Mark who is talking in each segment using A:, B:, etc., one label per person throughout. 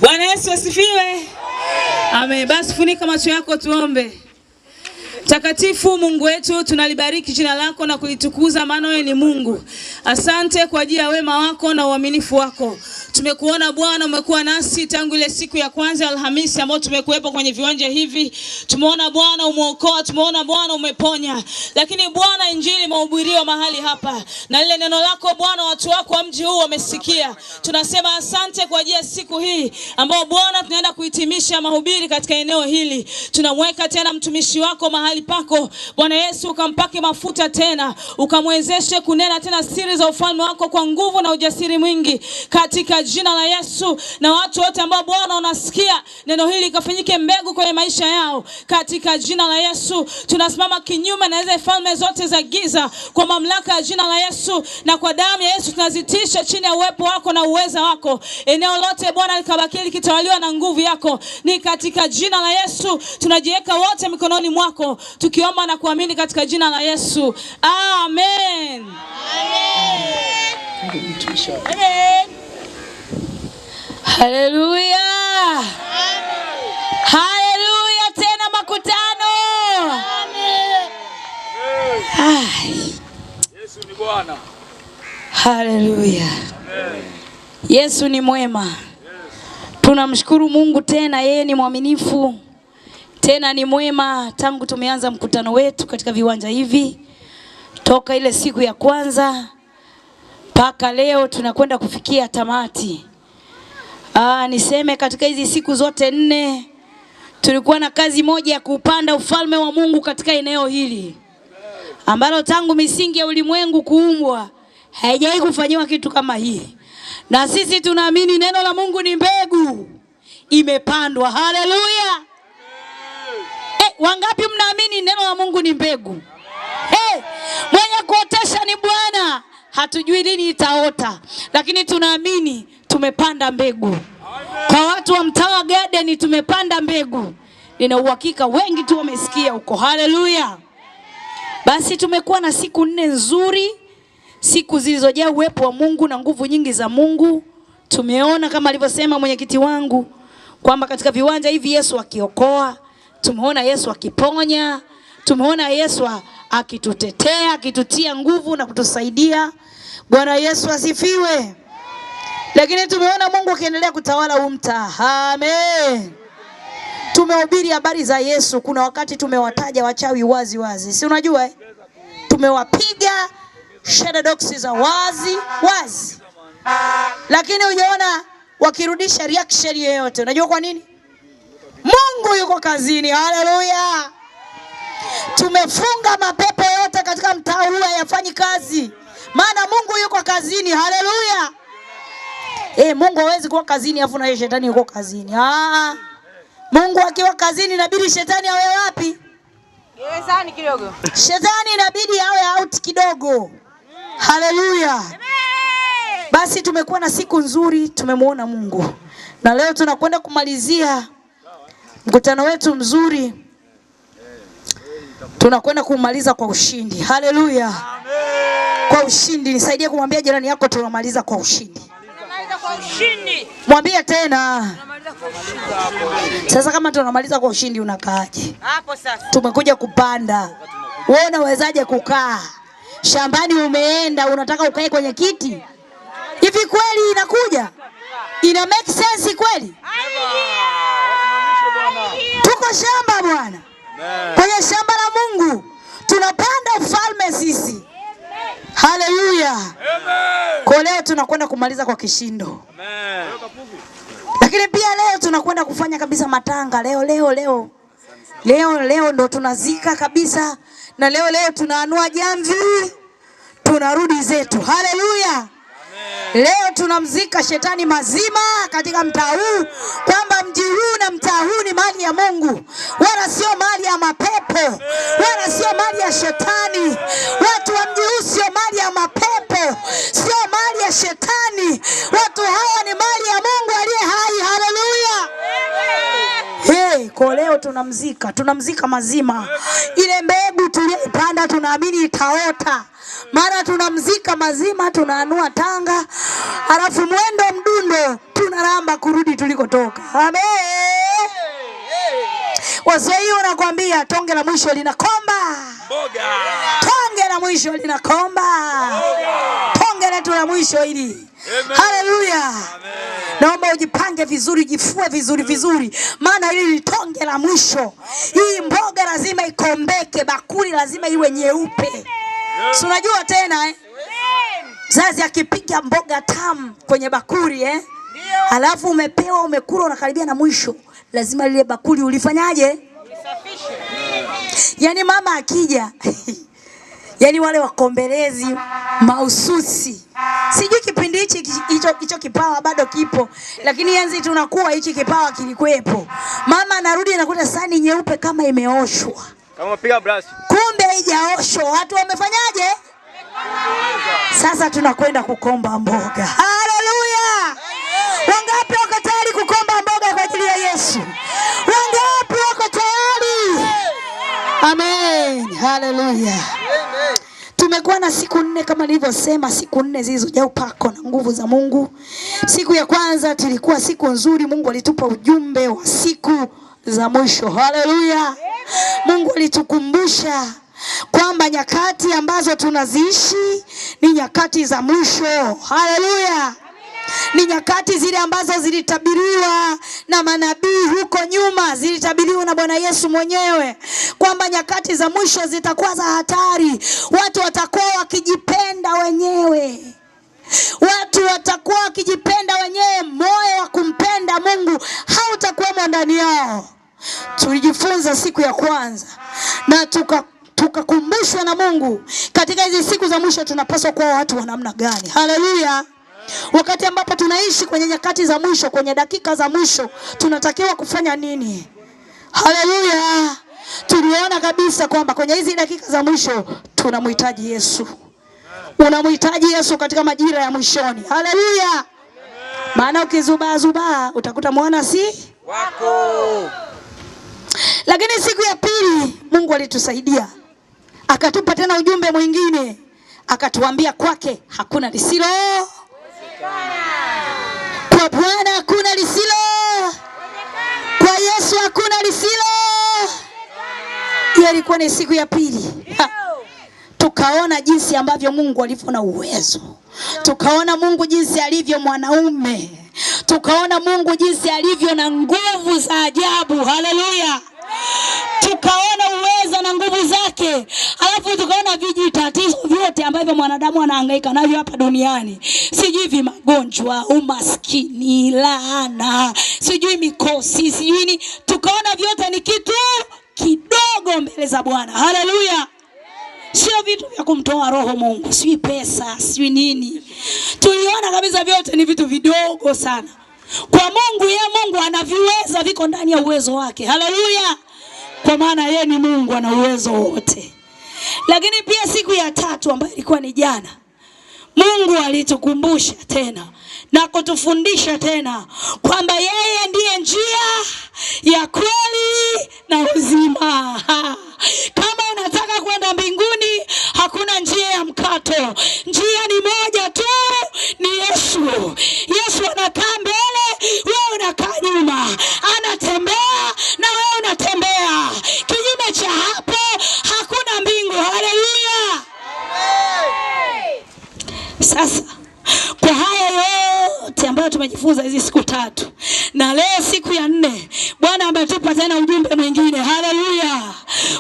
A: Bwana Yesu asifiwe. Amen. Basi funika macho yako tuombe. Mtakatifu Mungu wetu, tunalibariki jina lako na kulitukuza, maana wewe ni Mungu. Asante kwa ajili ya wema wako na uaminifu wako. Tumekuona Bwana, umekuwa nasi tangu ile siku ya kwanza Alhamisi ambayo tumekuepo kwenye viwanja hivi. Tumeona Bwana umeokoa, tumeona Bwana umeponya. Lakini Bwana injili imehubiriwa mahali hapa. Na lile neno lako Bwana watu wako wa mji huu wamesikia. Tunasema asante kwa ajili ya siku hii ambayo Bwana tunaenda kuhitimisha mahubiri katika eneo hili. Tunamweka tena mtumishi wako mahali pako. Bwana Yesu ukampake mafuta tena, ukamwezeshe kunena tena siri za ufalme wako kwa nguvu na ujasiri mwingi katika jina la Yesu. Na watu wote ambao Bwana wanasikia neno hili kafanyike mbegu kwenye maisha yao katika jina la Yesu. Tunasimama kinyume na zile falme zote za giza kwa mamlaka ya jina la Yesu, na kwa damu ya Yesu tunazitisha chini ya uwepo wako na uweza wako. Eneo lote Bwana likabaki likitawaliwa na nguvu yako, ni katika jina la Yesu. Tunajiweka wote mikononi mwako tukiomba na kuamini katika jina la Yesu. Amen. Amen. Haleluya. Haleluya tena makutano. Amen.
B: Yesu ni Bwana.
A: Haleluya. Amen. Yesu ni mwema. Tunamshukuru Mungu tena, yeye ni mwaminifu. Tena ni mwema tangu tumeanza mkutano wetu katika viwanja hivi. Toka ile siku ya kwanza mpaka leo tunakwenda kufikia tamati. Niseme katika hizi siku zote 4 tulikuwa na kazi moja ya kupanda ufalme wa Mungu katika eneo hili, ambalo tangu misingi ya ulimwengu kuumbwa haijawahi kufanywa kitu kama hii. Na sisi tunaamini neno la Mungu ni mbegu imepandwa. Haleluya. Wangapi mnaamini neno la Mungu ni mbegu? Mwenye kuotesha ni Bwana. Hatujui lini itaota, lakini tunaamini tumepanda mbegu. Kwa watu wa Mtawa Garden tumepanda mbegu. Nina uhakika wengi tu wamesikia huko. Haleluya. Basi tumekuwa na siku 4 nzuri, siku zilizojaa uwepo wa Mungu na nguvu nyingi za Mungu. Tumeona kama alivyosema mwenyekiti wangu kwamba katika viwanja hivi Yesu akiokoa, tumeona Yesu akiponya, tumeona Yesu akitutetea, akitutia nguvu na kutusaidia. Bwana Yesu asifiwe. Lakini tumeona Mungu akiendelea kutawala huu mtaa. Amen. Tumehubiri habari za Yesu. Kuna wakati tumewataja wachawi wazi wazi. Si unajua tumewapiga shadows za wazi wazi. Lakini hujaona wakirudisha reaction yoyote. Unajua kwa nini? Mungu yuko kazini. Haleluya. Tumefunga mapepo yote katika mtaa huu hayafanyi kazi, maana Mungu yuko kazini. Haleluya. Mungu hawezi kuwa kazini afu na shetani yuko kazini. Mungu akiwa kazini inabidi shetani awe wapi?
C: Gerezani kidogo.
A: Shetani inabidi awe out kidogo. Haleluya. Basi tumekuwa na siku nzuri, tumemuona Mungu. Na leo tunakwenda kumalizia mkutano wetu mzuri. Tunakwenda kumaliza kwa ushindi. Haleluya. Kwa ushindi. Nisaidie kumwambia jirani yako tunamaliza kwa ushindi.
C: Tunamaliza kwa ushindi.
A: Mwambie tena. Sasa kama tunamaliza kwa ushindi unakaaje?
C: Hapo sasa.
A: Tumekuja kupanda. Wewe unawezaje kukaa? Shambani umeenda unataka ukae kwenye kiti? Hivi kweli inakuja? Ina make sense kweli? Tuko shamba Bwana. Kwenye shamba la Mungu tunapanda ufalme sisi. Haleluya. Kwa leo tunakwenda kumaliza kwa kishindo. Amen. Lakini pia leo tunakwenda kufanya kabisa matanga. Leo ndo tunazika kabisa. Na leo tunaanua jamvi. Tunarudi zetu. Haleluya. Leo tunamzika shetani mazima katika mtaa huu, kwamba mji huu na mtaa huu ni mali ya Mungu, wala sio mali ya mapepo, wala sio mali ya shetani. Watu wa mji huu sio mali ya mapepo, sio mali ya shetani. Watu hawa ni mali ya Mungu aliye hai. Haleluya. Kwa leo tunamzika mazima. Ile mbegu tuliyopanda tunaamini itaota.
D: Mara tunamzika mazima, tunaanua tanga, alafu mwendo mdundo tunaramba kurudi tulikotoka. Amen. Waswahili wanakuambia tonge la mwisho linakomba.
B: Mboga.
D: Tonge la mwisho linakomba. Tonge letu la mwisho hili. Haleluya. Naomba ujipange vizuri, jifue vizuri. Maana hili ni tonge la mwisho. Hii mboga lazima ikombeke, bakuli lazima iwe nyeupe. Si unajua tena mzazi akipiga mboga tamu kwenye bakuli alafu umepewa, umekula, unakaribia na mwisho, lazima lile bakuli ulifanyaje? Yani mama akija yani wale wakombelezi mahususi, sijui kipindi hicho kipawa bado kipo, lakini enzi tunakuwa hichi kipawa kilikuwepo. Mama anarudi anakuta sahani nyeupe kama imeoshwa,
B: kama piga brush,
D: kumbe haijaoshwa. Watu wamefanyaje? Sasa tunakwenda kukomba mboga. Haleluya! Wangapi wako tayari kukomba mboga kwa ajili ya Yesu? Wangapi wako tayari? Amen. Haleluya. Tumekuwa na siku 4 kama nilivyosema, siku 4 zilizojaa upako na nguvu za Mungu. Siku ya kwanza tulikuwa siku nzuri, Mungu alitupa ujumbe wa siku za mwisho. Haleluya. Mungu alitukumbusha kwamba nyakati ambazo tunaziishi ni nyakati za mwisho. Haleluya. Ni nyakati zile ambazo zilitabiriwa na manabii huko nyuma, zilitabiriwa na Bwana Yesu mwenyewe kwamba nyakati za mwisho zitakuwa za hatari. Watu watakuwa wakijipenda wenyewe. Watu watakuwa wakijipenda wenyewe, moyo wa kumpenda Mungu hautakuwa ndani yao. Tulijifunza siku ya kwanza na tukakumbushwa na Mungu katika hizi siku za mwisho tunapaswa kuwa watu wa namna gani. Haleluya. Wakati ambapo tunaishi kwenye nyakati za mwisho, kwenye dakika za mwisho, tunatakiwa kufanya nini? Haleluya. Tuliona kabisa kwamba kwenye hizi dakika za mwisho tunamhitaji Yesu. Unamhitaji Yesu katika majira ya mwishoni. Haleluya. Maana ukizubaa utakuta mwana si wako. Lakini siku ya pili Mungu alitusaidia, akatupa tena ujumbe mwingine, akatuambia kwake hakuna lisilo, kwa Bwana hakuna lisilo, kwa Yesu hakuna lisilo. Hiyo ilikuwa ni siku ya pili. Tukaona jinsi ambavyo Mungu alivyo na uwezo. Tukaona Mungu jinsi alivyo mwanaume. Tukaona Mungu jinsi alivyo na nguvu za ajabu. Haleluya. Tukaona uwezo na nguvu zake. Alafu tukaona vijitatizo vyote ambavyo mwanadamu anahangaika navyo hapa duniani. Sijui magonjwa, umaskini, laana, sijui mikosi, sijui ni. Tukaona vyote ni kitu kidogo mbele za Bwana. Haleluya. Sio vitu vya kumtoa roho Mungu, sijui pesa, sijui nini. Tuliona kabisa vyote ni vitu vidogo sana. Kwa Mungu, yeye Mungu anaviweza, viko ndani ya uwezo wake. Haleluya. Kwa maana yeye ni Mungu, ana uwezo wote. Lakini pia siku ya tatu ambayo ilikuwa ni jana, Mungu alitukumbusha tena na kutufundisha tena kwamba yeye ndiye njia ya kweli na uzima. Kama unataka kwenda mbinguni, hakuna njia ya mkato. Njia ni moja tu, ni Yesu. Yesu anakaa mbele, wewe unakaa nyuma. Anatembea na wewe unatembea. Kinyume cha hapo hakuna mbingu. Haleluya. Sasa kwa haya yote ambayo tumejifunza hizi siku 3 na leo siku ya 4, Bwana ametupa tena ujumbe mwingine. Haleluya.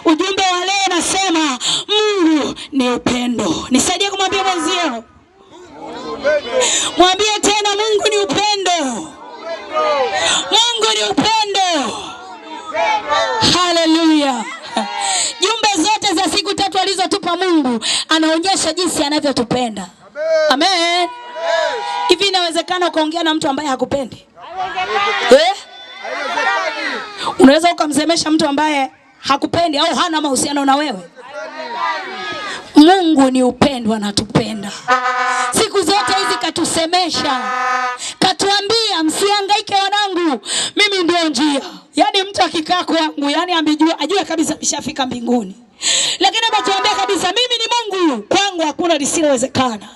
D: Ujumbe wa leo nasema Mungu ni upendo. Nisaidie kumwambia mwenzio. Mwambie tena Mungu ni upendo. Mungu ni upendo. Haleluya. Jumbe zote za siku 3 alizotupa Mungu anaonyesha jinsi anavyotupenda. Amen. Hivi inawezekana ukaongea na mtu ambaye hakupendi? Unaweza ukamsemesha mtu ambaye hakupendi au hana mahusiano na wewe? Mungu ni upendo, anatupenda. Siku zote hizi katusemesha, katuambia msihangaike wanangu, mimi ndio njia. Yaani mtu akikaa kwangu, yaani ajue kabisa ameshafika mbinguni. Lakini ametuambia kabisa mimi ni Mungu, kwangu hakuna lisilowezekana.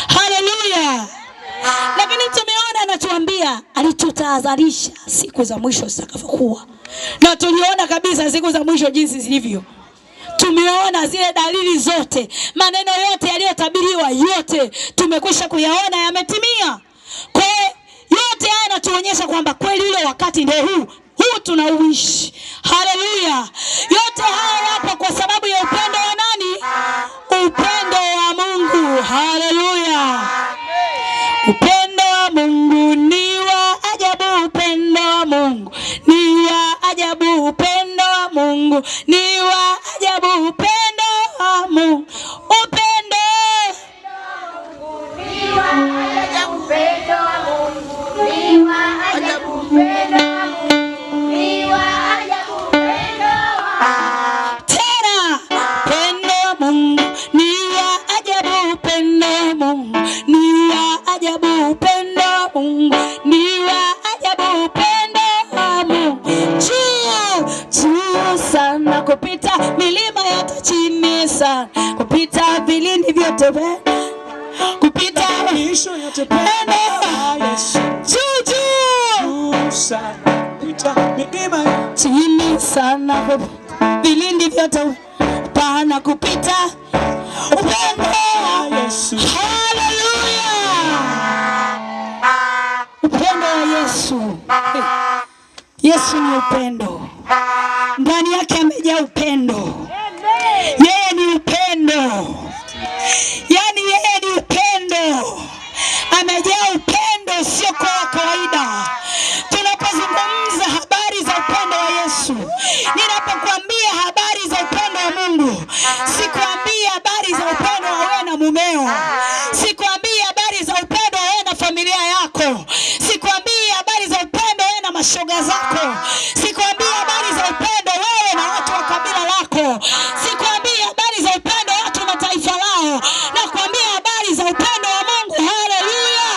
D: Haleluya. Lakini tumeona anatuambia alitutahadharisha siku za mwisho zitakavyokuwa. Na tuliona kabisa siku za mwisho jinsi zilivyo. Tumeona zile dalili zote, maneno yote yaliyotabiriwa yote tumekwisha kuyaona yametimia. Kwa yote haya yanatuonyesha kwamba kweli ule wakati ndio huu tunauishi. Haleluya. Yote haya yapo kwa sababu ya upendo wa nani? Upendo wa Mungu. Haleluya. Upendo wa Mungu ni wa ajabu, upendo wa Mungu ni wa ajabu, upendo wa Mungu ni wa ajabu, upendo wa Mungu. Upendo ni wa ajabu, upendo wa Mungu ni wa ajabu, upendo wa Mungu ni wa ajabu, upendo wa tena. Upendo wa Mungu ni wa ajabu, upendo wa Mungu ni wa ajabu, upendo wa Mungu ni wa ajabu, upendo wa Mungu. Juu sana kupita milima yote, chini sana kupita vilindi vyote, kupita misho yote, pendo Yesu. Juu sana kupita milima, chini sana kupita vilindi vyote, pana kupita upendo Yesu. Haleluya. Upendo wa Yesu. Yesu ni upendo. Ndani yake amejaa upendo. Yeye ni upendo. Yaani yeye ni upendo. Amejaa upendo sio kwa kawaida. Tunapozungumza habari za upendo wa Yesu, ninapokuambia habari za upendo wa Mungu, sikwambii habari za upendo wa wewe na mumeo. Sikwambii habari za upendo wa wewe na familia yako. Sikwambii habari za upendo wewe na mashoga zako. Sikwambii habari za upendo wewe na watu wa kabila lako. Sikwambii habari za upendo watu na taifa lao. Nakwambia habari za upendo wa Mungu. Haleluya.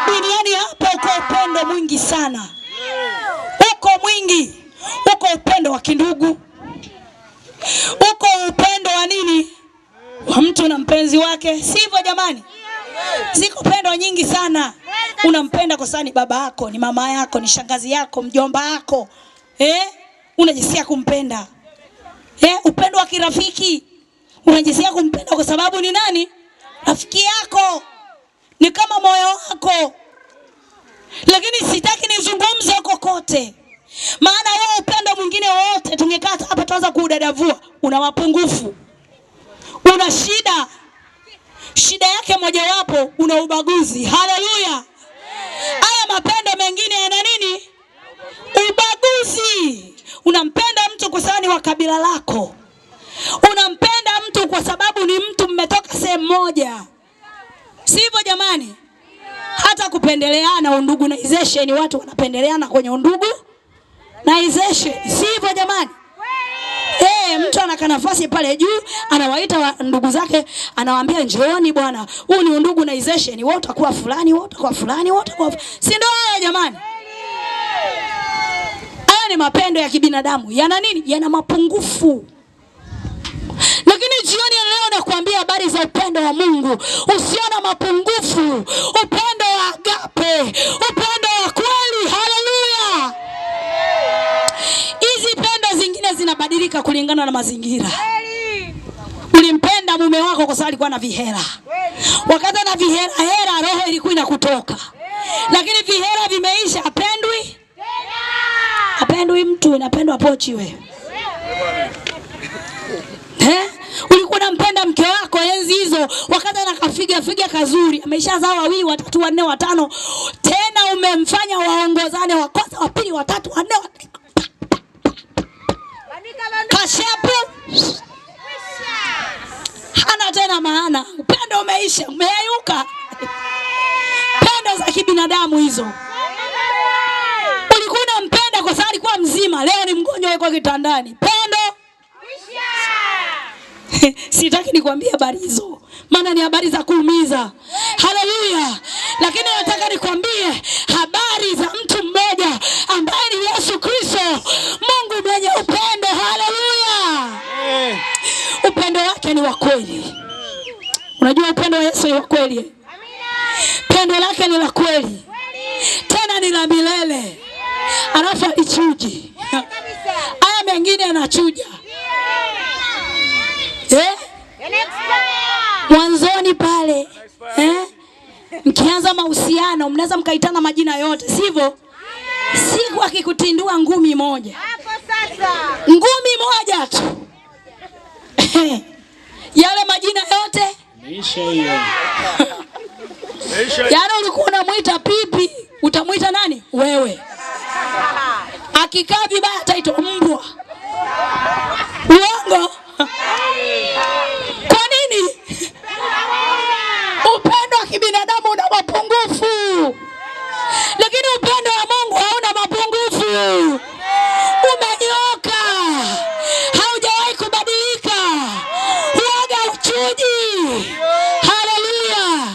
D: Duniani hapo uko upendo mwingi sana. Uko mwingi. Uko upendo wa kindugu. Uko upendo wa nini? Wa mtu na mpenzi wake. Sivyo jamani? Ziko pendo nyingi sana. Unampenda kwa sababu ni baba yako, ni mama yako, ni shangazi yako, mjomba yako. Unajisikia kumpenda. Upendo wa kirafiki. Unajisikia kumpenda kwa sababu ni nani? Rafiki yako. Ni kama moyo wako. Lakini sitaki nizungumze kokote. Maana wewe upendo mwingine wote tungekaa hapa tuanza kuudadavua, una mapungufu. Una shida. Shida yake mojawapo una ubaguzi. Haleluya. Haya mapendo mengine yana nini? Ubaguzi. Unampenda mtu kwa sababu ni wa kabila lako. Unampenda mtu kwa sababu ni mtu mmetoka sehemu moja. Sivyo jamani? Hata kupendeleana undugu na izesheni, watu wanapendeleana kwenye undugu na izesheni. Sivyo jamani? Mtu anaka nafasi pale juu, anawaita ndugu zake, anawaambia njooni bwana, huu ni undugu na izesheni, wote utakuwa fulani, wote utakuwa fulani, wote utakuwa. Si ndio haya jamani? Haya ni mapendo ya kibinadamu. Yana nini? Yana mapungufu. Lakini jioni leo nakuambia habari za upendo wa Mungu. Usiona mapungufu. Upendo wa agape. Upendo wa kweli. Haleluya. Hizi pendo zingine zinabadilika kulingana na mazingira. Ulimpenda mume wako kwa sababu alikuwa na vihela. Wakati ana vihela, roho ilikuwa inakutoka. Lakini vihela vimeisha, hapendwi? Hapendwi mtu, inapendwa pochi wewe. Ulikuwa unampenda mke wako enzi hizo, wakati anakafiga kazuri, ameshazaa wawili, watatu, wanne, watano, tena umemfanya waongozane, wa kwanza, wa pili, wa tatu, wa nne, kashapu. Hana tena maana. Upendo umeisha, umeyayuka. Pendo za kibinadamu hizo. Ulikuwa unampenda kwa sababu alikuwa mzima, leo ni mgonjwa yuko kitandani. Pendo sitaki nikwambie habari hizo, maana ni habari za kuumiza. Haleluya. Lakini nataka nikwambie habari za mtu mmoja ambaye ni Yesu Kristo, Mungu mwenye upendo. Unajua upendo wa Yesu ni kweli. Amina. Pendo lake ni la kweli. Tena ni la milele. Alafu alichuji. Haya mengine anachuja. Mwanzoni pale mkianza mahusiano mnaweza mkaitana majina yote, sivyo? Siku akikutindua ngumi moja. Hapo sasa. Ngumi moja tu. Yale majina yote
B: maisha hiyo.
D: Yaani ulikuwa unamuita pipi, utamuita nani? Wewe. Akikaa vibaya ataitwa mbwa. Uongo. Kwa nini? Upendo wa kibinadamu una mapungufu. Lakini upendo wa Mungu hauna mapungufu. Umenyoka. Haujawahi kubadilika. Huaga uchuji. Haleluya.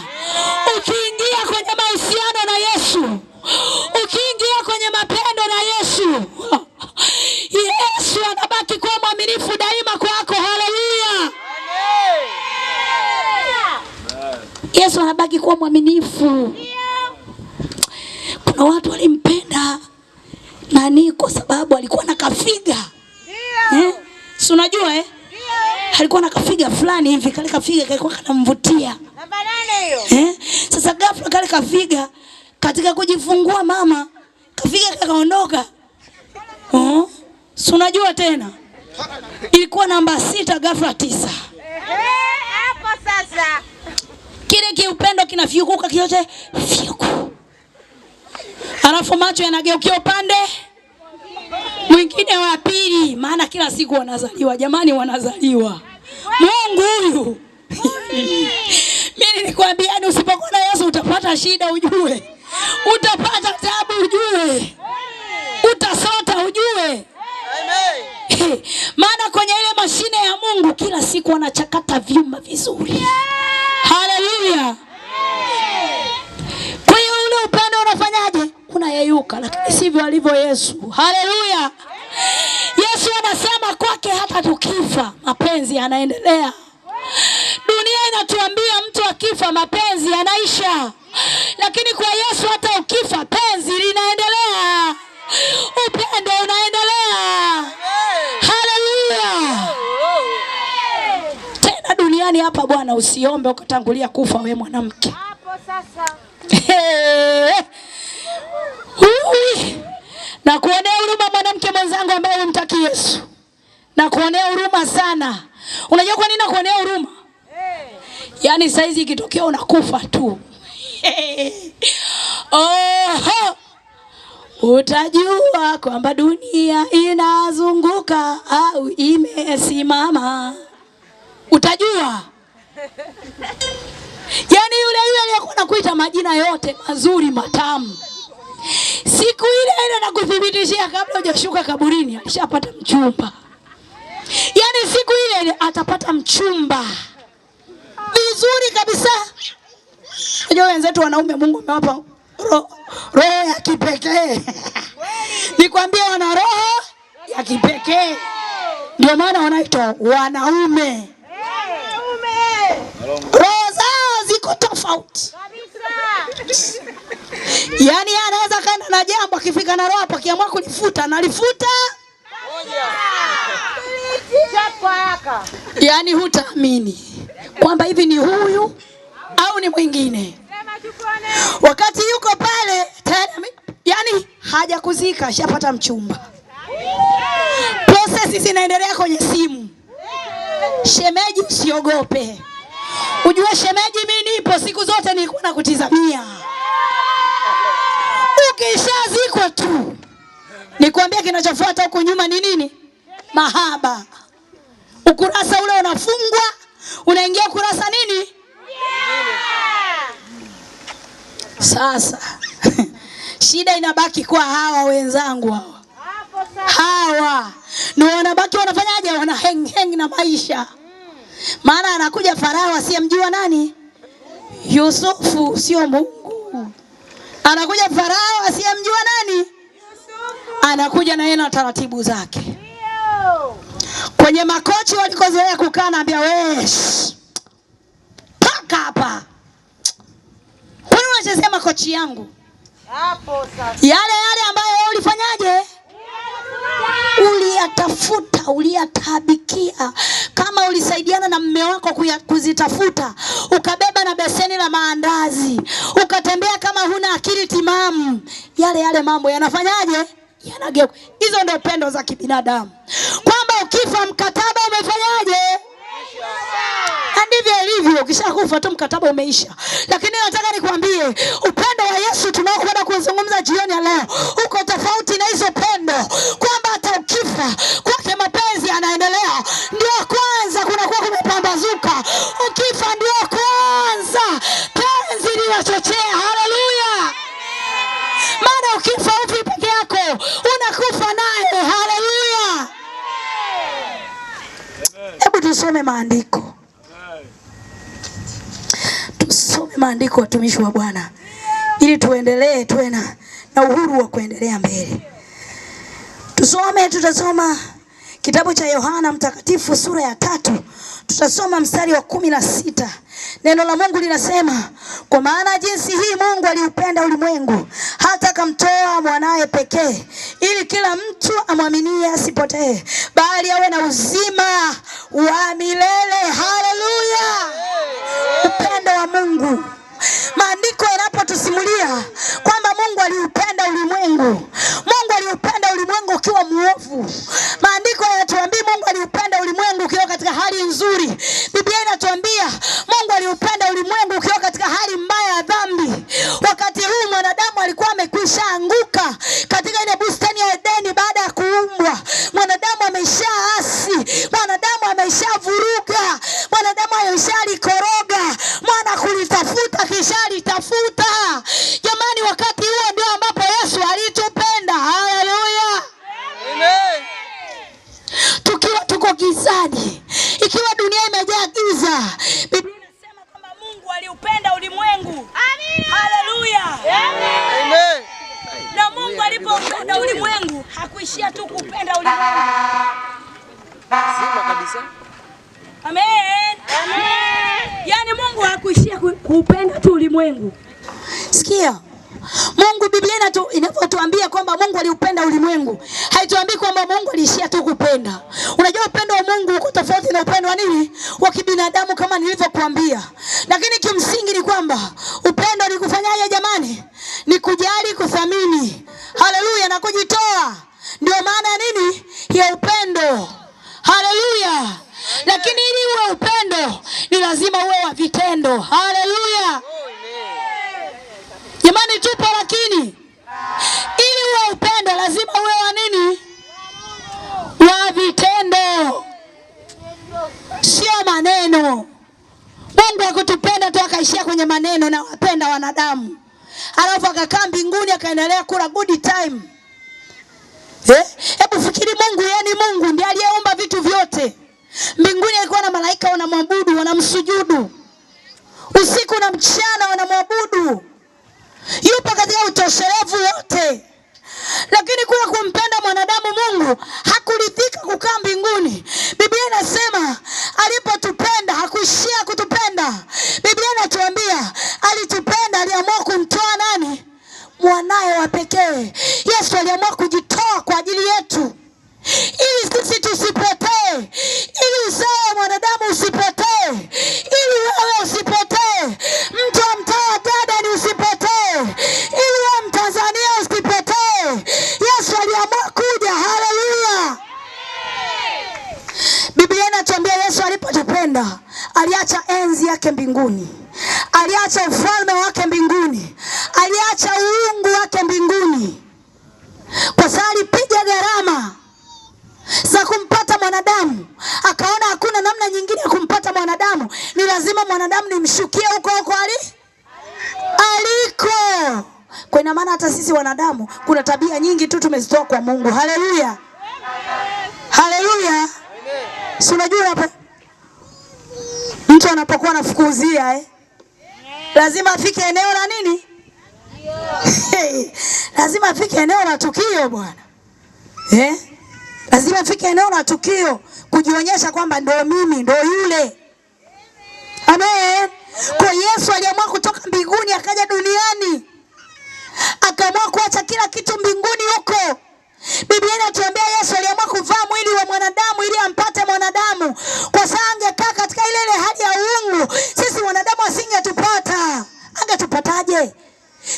D: Ukiingia kwenye mahusiano na Yesu, ukiingia kwenye mapendo na Yesu, Yesu anabaki kuwa mwaminifu daima kwako. Haleluya. Yesu anabaki kuwa mwaminifu. Kuna watu walimpenda nani kwa sababu alikuwa na kafiga. Si unajua alikuwa na kafiga fulani hivi, kale kafiga kalikuwa kanamvutia.
C: Namba 8 hiyo.
D: Sasa ghafla kale kafiga katika kujifungua mama, kafiga kakaondoka. Si unajua tena. Ilikuwa namba 6 ghafla 9.
C: Hapo sasa.
D: Kile kiupendo kinafyukuka kiote fyuku. Alafu macho yanageukia upande mwingine wa pili, maana kila siku wanazaliwa. Jamani, wanazaliwa. Mungu huyu. Mimi nilikwambia usipokuwa na Yesu utapata shida ujue. Utapata taabu ujue. Utasota ujue. Amen. Maana kwenye ile mashine ya Mungu kila siku wanachakata vyuma vizuri. Haleluya. Kwa hiyo ule upendo unafanyaje? Unayeyuka, lakini sivyo alivyo Yesu. Haleluya. Yesu anasema kwake hata tukifa mapenzi yanaendelea. Dunia inatuambia mtu akifa mapenzi yanaisha. Lakini kwa Yesu hata ukifa penzi linaendelea. Upendo unaendelea. Haleluya. Tena duniani hapa Bwana usiombe ukatangulia kufa wewe mwanamke.
C: Hapo sasa.
D: Na kuonea huruma mwanamke mwenzangu ambaye unamtaki Yesu. Na kuonea huruma sana. Unajua kwa nini nakuonea huruma? Yaani saizi ikitokea unakufa tu. Utajua kwamba dunia inazunguka au imesimama. Utajua. Yaani yule aliyekuwa anakuita majina yote mazuri matamu, siku ile nakuthibitishia kabla hujashuka kaburini alishapata mchumba. Yaani siku ile atapata mchumba vizuri kabisa. Unajua wenzetu wanaume Mungu amewapa roho ya kipekee. Nikwambia wana roho ya kipekee. Ndio maana wanaitwa wanaume. Roho zao ziko tofauti. Yaani anaweza kaenda na jambo akifika na roho akiamua kulifuta analifuta. Yaani hutaamini kwamba hivi ni huyu au ni mwingine. Wakati yuko pale yaani haja kuzika ashapata mchumba. Process zinaendelea kwenye simu. Shemeji usiogope. Ujue shemeji mimi nipo siku zote nilikuwa nakutizamia. Ukishazikwa tu nikwambia kinachofuata huko nyuma ni nini? Mahaba. Ukurasa ule unafungwa, unaingia ukurasa nini? Sasa shida inabaki kwa hawa wenzangu hawa. Hawa ndio wanabaki wanafanyaje? Wana hang na maisha. Maana anakuja Farao asiyemjua nani? Yusufu, sio Mungu. Anakuja Farao asiyemjua nani? Anakuja na yeye na taratibu zake. Kwenye makochi walikozoea kukaa naambia wewe. unachezea makochi yangu.
C: Hapo sasa.
D: Yale ambayo ulifanyaje? Uliyatafuta, uliyatabikia. Kama ulisaidiana na mume wako kuzitafuta, ukabeba na beseni la maandazi, ukatembea kama huna akili timamu, yale mambo yanafanyaje? Yanageuka. Hizo ndio pendo za kibinadamu. Kwamba ukifa mkataba umefanyaje? Na ndivyo ilivyo, ukishakufa tu mkataba umeisha. Lakini nataka nikwambie, upendo wa Yesu tunaokwenda kuzungumza jioni ya leo uko tofauti na hizo pendo. Kwamba hata ukifa kwake mapenzi yanaendelea. Ndio kwanza kunakuwa kumepambazuka. Ukifa ndio kwanza penzi linachochea. Haleluya. Maana ukifa ufi peke yako, unakufa naye. Haleluya. Hebu tusome maandiko. Tusome maandiko, watumishi wa Bwana, ili tuendelee tuwe na uhuru wa kuendelea mbele. Tutasoma kitabu cha Yohana Mtakatifu sura ya 3. Tutasoma mstari wa 16. Neno la Mungu linasema, kwa maana jinsi hii Mungu aliupenda ulimwengu hata akamtoa mwanae pekee, ili kila mtu amwaminie asipotee, bali awe na uzima wa milele. Haleluya. Upendo wa Mungu. Maandiko yanapotusimulia kwamba Mungu aliupenda ulimwengu, Mungu aliupenda ulimwengu ukiwa muovu. Maandiko yanatuambia Mungu aliupenda ulimwengu ukiwa katika hali nzuri. Biblia inatuambia Mungu aliupenda ulimwengu ukiwa katika hali mbaya ya dhambi. Wakati huu mwanadamu alikuwa amekwisha anguka katika ile bustani ya Edeni baada ya kuumbwa. Mwanadamu ameshaasi, mwanadamu ameshavuruga, mwanadamu ameshalikoroga, mwana kulitafuta kishalitafuta. Jamani, wakati huo ndio ambapo Yesu alitupenda. Haleluya.
B: Amen.
D: Tukiwa tuko gizani, ikiwa dunia imejaa giza, Biblia inasema kwamba Mungu aliupenda ulimwengu. Haleluya.
B: Amen.
D: Na Mungu alipoupenda ulimwengu hakuishia tu kupenda ulimwengu.
B: Sima kabisa.
D: Amen. Amen. Yaani Mungu hakuishia kupenda tu ulimwengu. Sikia. Mungu, Biblia inapotuambia kwamba Mungu aliupenda ulimwengu, haituambii kwamba Mungu aliishia tu kupenda. Unajua upendo wa Mungu uko tofauti na upendo wa nini? Wa kibinadamu, kama nilivyokuambia. Lakini kimsingi ni kwamba upendo ni kufanyaje jamani? Ni kujali, kuthamini. Haleluya, na kujitoa. Ndio maana nini? Ya upendo. Haleluya. Lakini ili uwe upendo ni lazima uwe wa vitendo. Haleluya. Jamani, tupo lakini ili uwe upendo lazima uwe wa nini? Wa vitendo. Sio maneno. Mungu hakutupenda tu akaishia kwenye maneno na wapenda wanadamu, alafu akakaa mbinguni akaendelea kula good time. Hebu fikiri, Mungu yani Mungu ndiye aliyeumba vitu vyote. Mbinguni alikuwa na malaika wanamwabudu, wanamsujudu. Usiku na mchana wanamwabudu. Yupo katika utoshelevu wote. Lakini kula kumpenda mwanadamu Mungu hakuridhika kukaa mbinguni. Biblia inasema alipotupenda hakuishia kutupenda. Biblia inatuambia alitupenda, aliamua kumtoa nani? Mwanae wa pekee. Yesu aliamua kujitoa kwa ajili yetu, ili sisi tusipotee, ili uzao wa mwanadamu usipotee, ili wewe usipotee, mtu wa mtaa wa Garden usipotee, ili wewe Mtanzania usipotee. Yesu aliamua kuja. Haleluya. Biblia inatuambia Yesu alipotupenda aliacha enzi yake mbinguni, aliacha ufalme wake mbinguni, aliacha uungu wake mbinguni, kwa sababu alipiga gharama za kumpata mwanadamu. Akaona hakuna namna nyingine ya kumpata mwanadamu, ni lazima mwanadamu nimshukie huko aliko. Kwa ina maana hata sisi wanadamu kuna tabia nyingi tu tumezitoa kwa Mungu. Haleluya. Haleluya. Si unajua hapo mtu anapokuwa anafukuzia lazima afike eneo la nini? Lazima afike eneo la tukio bwana. Lazima afike eneo la tukio kujionyesha kwamba ndio mimi, ndio yule. Amen. Kwa Yesu aliamua kutoka mbinguni akaja duniani kila kitu mbinguni huko. Biblia inatuambia Yesu aliamua kuvaa mwili wa mwanadamu ili ampate mwanadamu. Kwa sababu angekaa katika ile hali ya uungu, sisi wanadamu asingetupata. Angetupataje?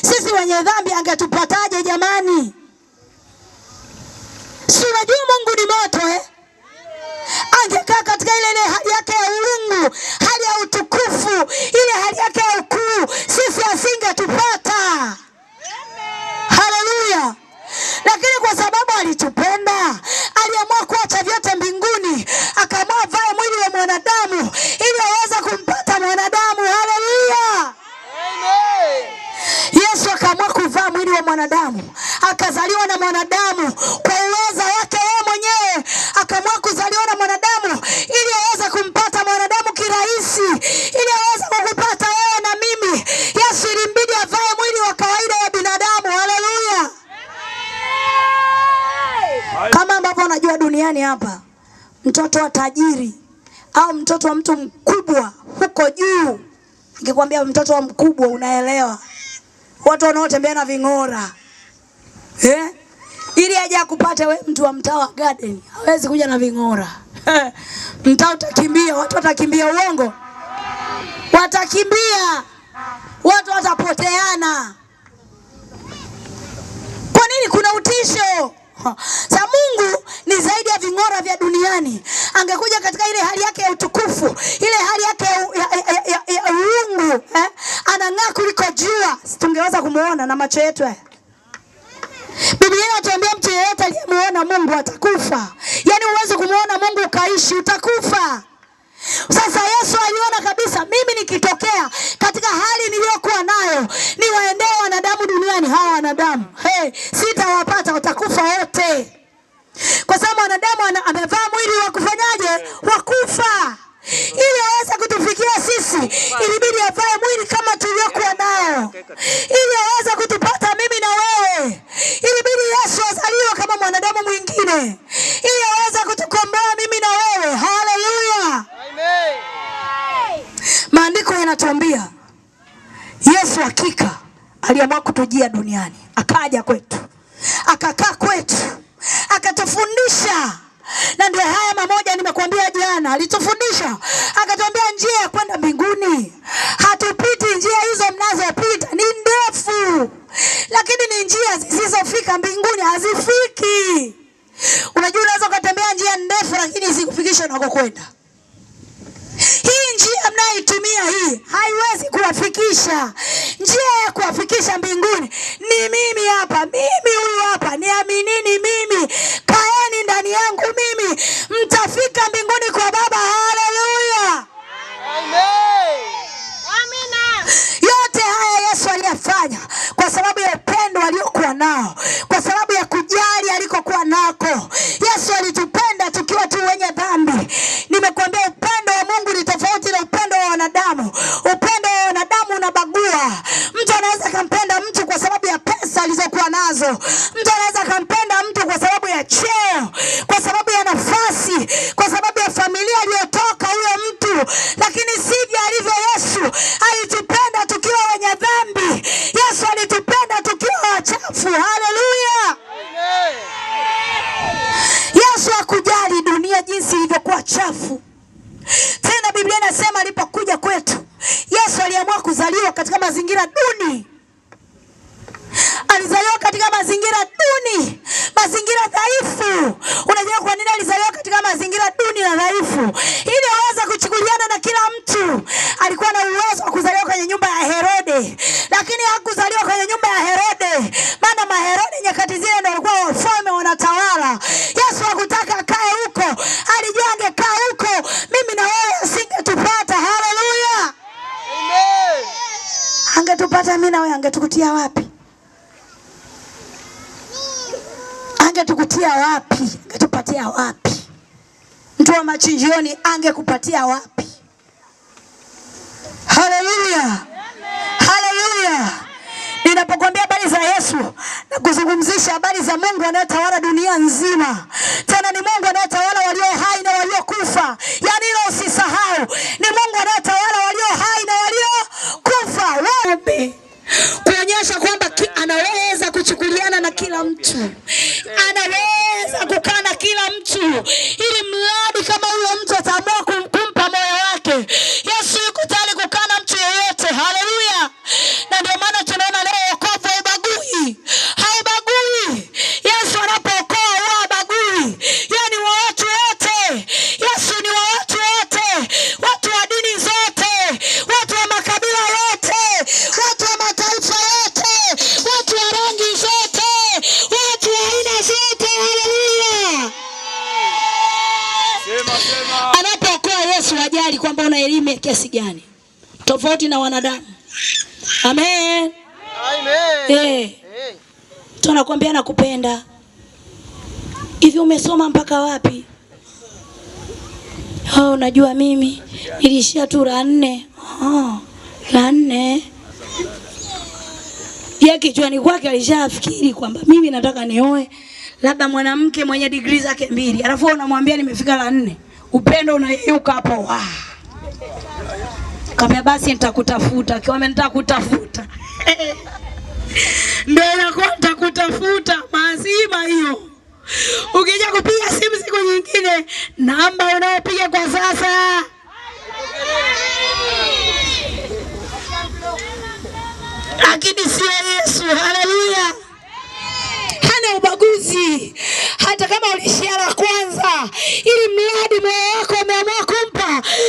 D: Sisi wenye dhambi angetupataje jamani? Si unajua Mungu ni moto Angekaa katika ile hali yake ya uungu, hali ya utukufu, ile hali yake ya ukuu, sisi asingetupata. Haleluya. Lakini kwa sababu alitupenda, aliamua kuacha vyote mbinguni, akaamua vae mwili wa mwanadamu ili aweze kumpata mwanadamu. Haleluya. Yesu akaamua kuvaa mwili wa mwanadamu, akazaliwa na mwanadamu kwa uwezo wake yeye mwenyewe. Akaamua kuzaliwa na mwanadamu ili aweze kumpata mwanadamu kirahisi, ili aweze kukupata wewe na mimi. Yesu ilimbidi avae mwili wa kawaida ya binadamu. Haleluya. Kama ambavyo unajua duniani hapa, mtoto wa tajiri au mtoto wa mtu mkubwa huko juu, nikikwambia mtoto wa mkubwa unaelewa, watu wanaotembea na ving'ora ili aje akupate wewe mtu wa mtaa wa Garden, hawezi kuja na ving'ora. Mtaa utakimbia, watu watakimbia. Uongo? Watakimbia, watu watapoteana. Kwa nini? Kuna utisho. Sa Mungu ni zaidi ya ving'ora vya duniani. Angekuja katika ile hali yake ya utukufu, ile hali yake ya uungu, anang'aa kuliko jua, tungeweza kumuona na macho yetu. Biblia inatuambia mtu yeyote aliyemuona Mungu atakufa. Yaani uweze kumuona Mungu ukaishi, utakufa. Sasa Yesu aliona kabisa, mimi nikitokea katika hali niliyokuwa nayo, niwaendee wanadamu duniani, hawa wanadamu sitawapata, watakufa wote. Kwa sababu wanadamu amevaa mwili wa kufanyaje? Wa kufa. Ili aweze kutufikia sisi, ilibidi avae mwili kama tuliokuwa nao. Ili aweze kutupata mimi na wewe, ilibidi Yesu azaliwe kama mwanadamu mwingine, ili aweze kutukomboa mimi na wewe. Haleluya. Amen. Maandiko yanatuambia Yesu hakika aliamua kutujia duniani, akaja kwetu, akakaa kwetu, akatufundisha. Na ndio haya mamoja nimekuambia jana, alitufundisha, akatuambia njia ya kwenda mbinguni. Hatupiti njia hizo mnazopita, ni ndefu, lakini ni njia zisizofika mbinguni, hazifiki. Unajua unaweza kutembea njia ndefu lakini isikufikishe unakokwenda. Hii njia mnayoitumia hii haiwezi kuwafikisha. Njia ya kuwafikisha mbinguni ni mimi hapa, mimi huyu hapa, niaminini mimi, kaeni ndani yangu mimi, mtafika mbinguni kwa Baba. Haleluya. Amen. Amina. Yote haya Yesu aliyafanya kwa sababu ya upendo aliokuwa nao, kwa sababu ya kujali alikokuwa nako. Yesu alitupenda tukiwa tu wenye dhambi. Nimekuambia upendo wa Mungu ni tofauti na upendo wa wanadamu. Upendo wa wanadamu unabagua. Mtu anaweza kumpenda mtu kwa sababu ya pesa alizokuwa nazo. Mtu anaweza kumpenda mtu kwa sababu ya cheo, kwa sababu ya nafasi, kwa sababu ya familia aliyotoka huyo mtu. Lakini sivyo alivyo Yesu. Alitupenda tukiwa wenye dhambi. Yesu alitupenda tukiwa wachafu. Haleluya. Yesu hakujali dunia jinsi ilivyokuwa chafu. Tena Biblia inasema alipokuja kwetu, Yesu aliamua kuzaliwa katika mazingira duni. Alizaliwa katika mazingira duni, mazingira dhaifu. Unajua kwa nini alizaliwa katika mazingira duni na dhaifu? Ili aweze kuchukuliana na kila mtu. Alikuwa na uwezo wa kuzaliwa kwenye nyumba ya Herode, lakini hakuzaliwa kwenye nyumba ya Herode, maana maherode nyakati zile ndio walikuwa wafalme wanatawala. Yesu hakutaka akae huko. Alijua angekaa huko mimi na wewe asingetupata. Haleluya. Amen. Angetupata mimi na wewe, angetukutia wapi? Angetukutia wapi? Angetupatia wapi? Mtu wa machinjioni angekupatia wapi? Haleluya. Haleluya. Ninapokuambia habari za Yesu na kuzungumzisha habari za Mungu anayetawala dunia nzima. Tena ni Mungu anayetawala walio hai na waliokufa. Yaani hilo usisahau. Ni Mungu anayetawala walio hai na waliokufa. Wapi? Kuonyesha kwamba anaweza kuchukuliana na kila mtu, anaweza kukaa na kila mtu, ili mradi kama huyo mtu ataamua kumpa moyo wake. Yesu yuko tayari kukaa na mtu yeyote. Haleluya! Na ndio maana tunaona leo wokovu haubagui. Haubagui. Yesu anapookoa habagui. Yeye ni wa watu wote. Yesu ni wa watu wote. Watu wa dini zote, watu wa makabila yote, watu wa mataifa yote, watu wa rangi zote, watu wa aina zote. Haleluya! Anapookoa Yesu hajali kwamba una elimu ya kiasi gani, tofauti na wanadamu. Amen. Amen. Tunakwambia nakupenda. Hivi umesoma mpaka wapi? Unajua mimi nilishia tu la 4. La 4. Yeye kichwani kwake alishafikiri kwamba mimi nataka nioe labda mwanamke mwenye degree zake 2. Alafu unamwambia nimefika la 4. Upendo unayeyuka hapo. Kama basi nitakutafuta. Akiwa nitakutafuta. Ndio inakuwa nitakutafuta mazima hiyo. Ukija kupiga simu siku nyingine, namba unayopiga kwa sasa. Lakini sio Yesu. Haleluya. Hana ubaguzi. Hata kama ulishia la kwanza, ili mradi moyo wako umeamua kumpa,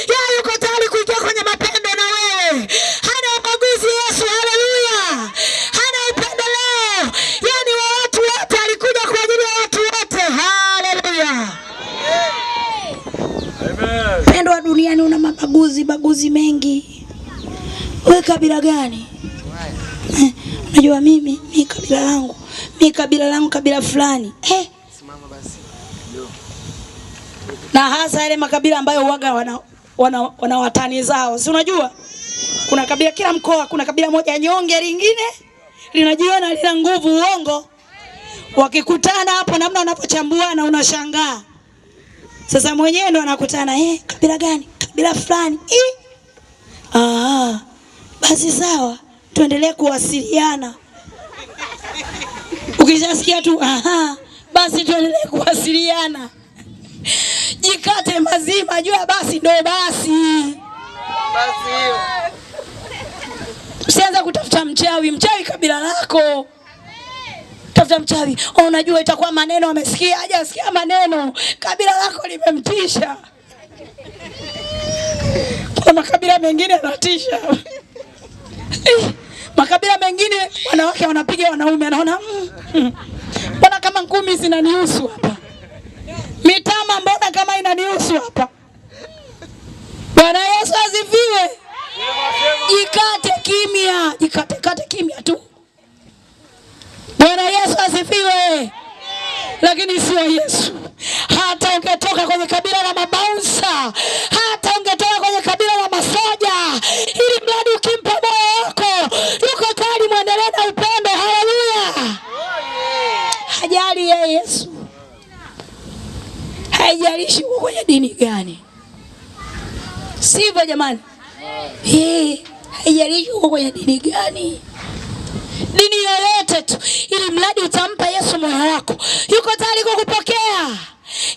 D: yeye yuko tayari kuingia kwenye mapendo na wewe. Hana ubaguzi Yesu. Haleluya. Hana upendeleo. Yeye ni wa watu wote, alikuja kwa ajili ya watu wote. Haleluya. Amen. Pendo wa duniani una mabaguzi mengi. Wewe kabila gani? Unajua mimi kabila langu kabila fulani.
B: Simama basi.
D: Na hasa yale makabila ambayo huaga wana watani zao. Si unajua? Kuna kabila kila mkoa, kuna kabila moja nyonge, lingine linajiona lina nguvu. Uongo. Wakikutana hapo namna wanapochambuana unashangaa. Sasa mwenyewe ndo anakutana, kabila gani? Kabila fulani. Basi sawa, tuendelee kuwasiliana. Ukishasikia tu basi tuendelee kuwasiliana. Jikate mazima, jua basi ndo basi. Basi hiyo. Usianza kutafuta mchawi kabila lako. Tafuta mchawi. Unajua itakuwa maneno amesikia, hajasikia maneno. Kabila lako limemtisha. Kwa makabila mengine anatisha. Makabila mengine wanawake wanapiga wanaume, anaona mbona kama ngumi zinanihusu hapa. Mitama mbona kama inanihusu hapa. Bwana Yesu asifiwe. Jikate kimya, jikate kimya tu. Bwana Yesu asifiwe. Lakini sio Yesu. Hata ungetoka kwenye kabila la mabaunsa, hata ungetoka kwenye kabila la masoja, ili mradi ukimpa moyo wako, yuko tayari muendelee na upendo. Haleluya. Hajali yeye Yesu. Haijalishi uko kwenye dini gani. Sivyo jamani? Haijalishi uko kwenye dini gani. Dini yoyote tu, ili mradi utampa Yesu moyo wako, yuko tayari kukupokea.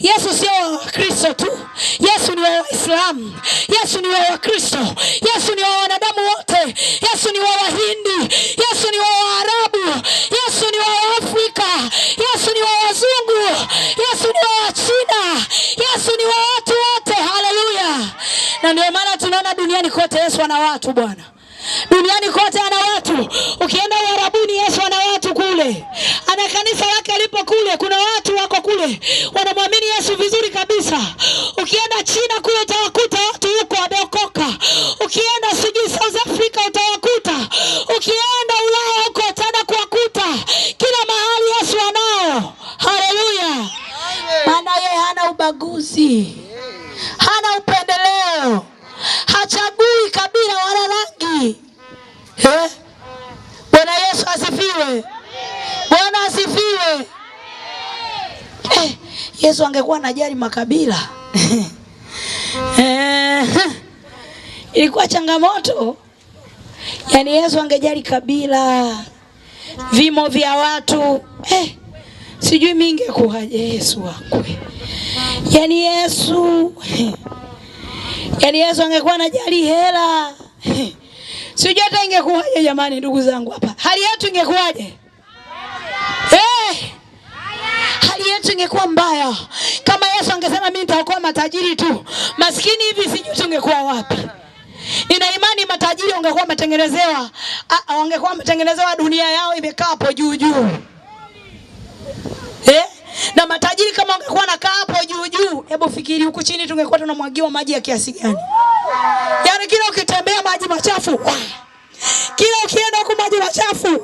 D: Yesu sio wa Kristo tu. Yesu ni wa Waislamu. Yesu ni wa Wakristo. Yesu ni wa wanadamu wote. Yesu ni wa Wahindi. Yesu ni wa Waarabu. Yesu ni wa Afrika. Yesu ni wa Wazungu. Yesu ni wa China. Yesu ni wa watu wote. Haleluya. Na ndio maana tunaona duniani kote Yesu ana watu Bwana. Duniani kote ana watu. Ukienda Uarabuni Yesu ana watu kule. Ana kanisa lake lipo kule. Kuna watu wako kule wanamwamini Yesu vizuri kabisa. Ukienda China kule utawakuta watu huko wameokoka. Ukienda South Africa utawakuta. Ukienda Ulaya huko utaenda kuwakuta. Kila mahali Yesu anao. Haleluya. Maana yeye hana ubaguzi. Hana upendeleo. Hachagui kabila wala rangi. Bwana Yesu asifiwe. Bwana asifiwe. Yesu angekuwa anajali makabila. Ilikuwa changamoto. Yaani Yesu angejali kabila, vimo vya watu. Sijui mimi ingekuwaje Yesu wakwe. Yaani Yesu angekuwa anajali hela. Sijui hata ingekuwaje jamani ndugu zangu hapa. Hali yetu ingekuwaje? Hali yetu ingekuwa mbaya. Kama Yesu angesema mimi nitaokoa matajiri tu, maskini hivi sijui tungekuwa wapi. Nina imani matajiri wangekuwa wametengenezewa dunia yao imekaa hapo juu juu. Na matajiri kama wangekuwa nakaa hapo juu juu, hebu fikiri huku chini tungekuwa tunamwagiwa maji ya kiasi gani? Yaani kila ukitembea maji machafu. Kila ukienda huko maji machafu.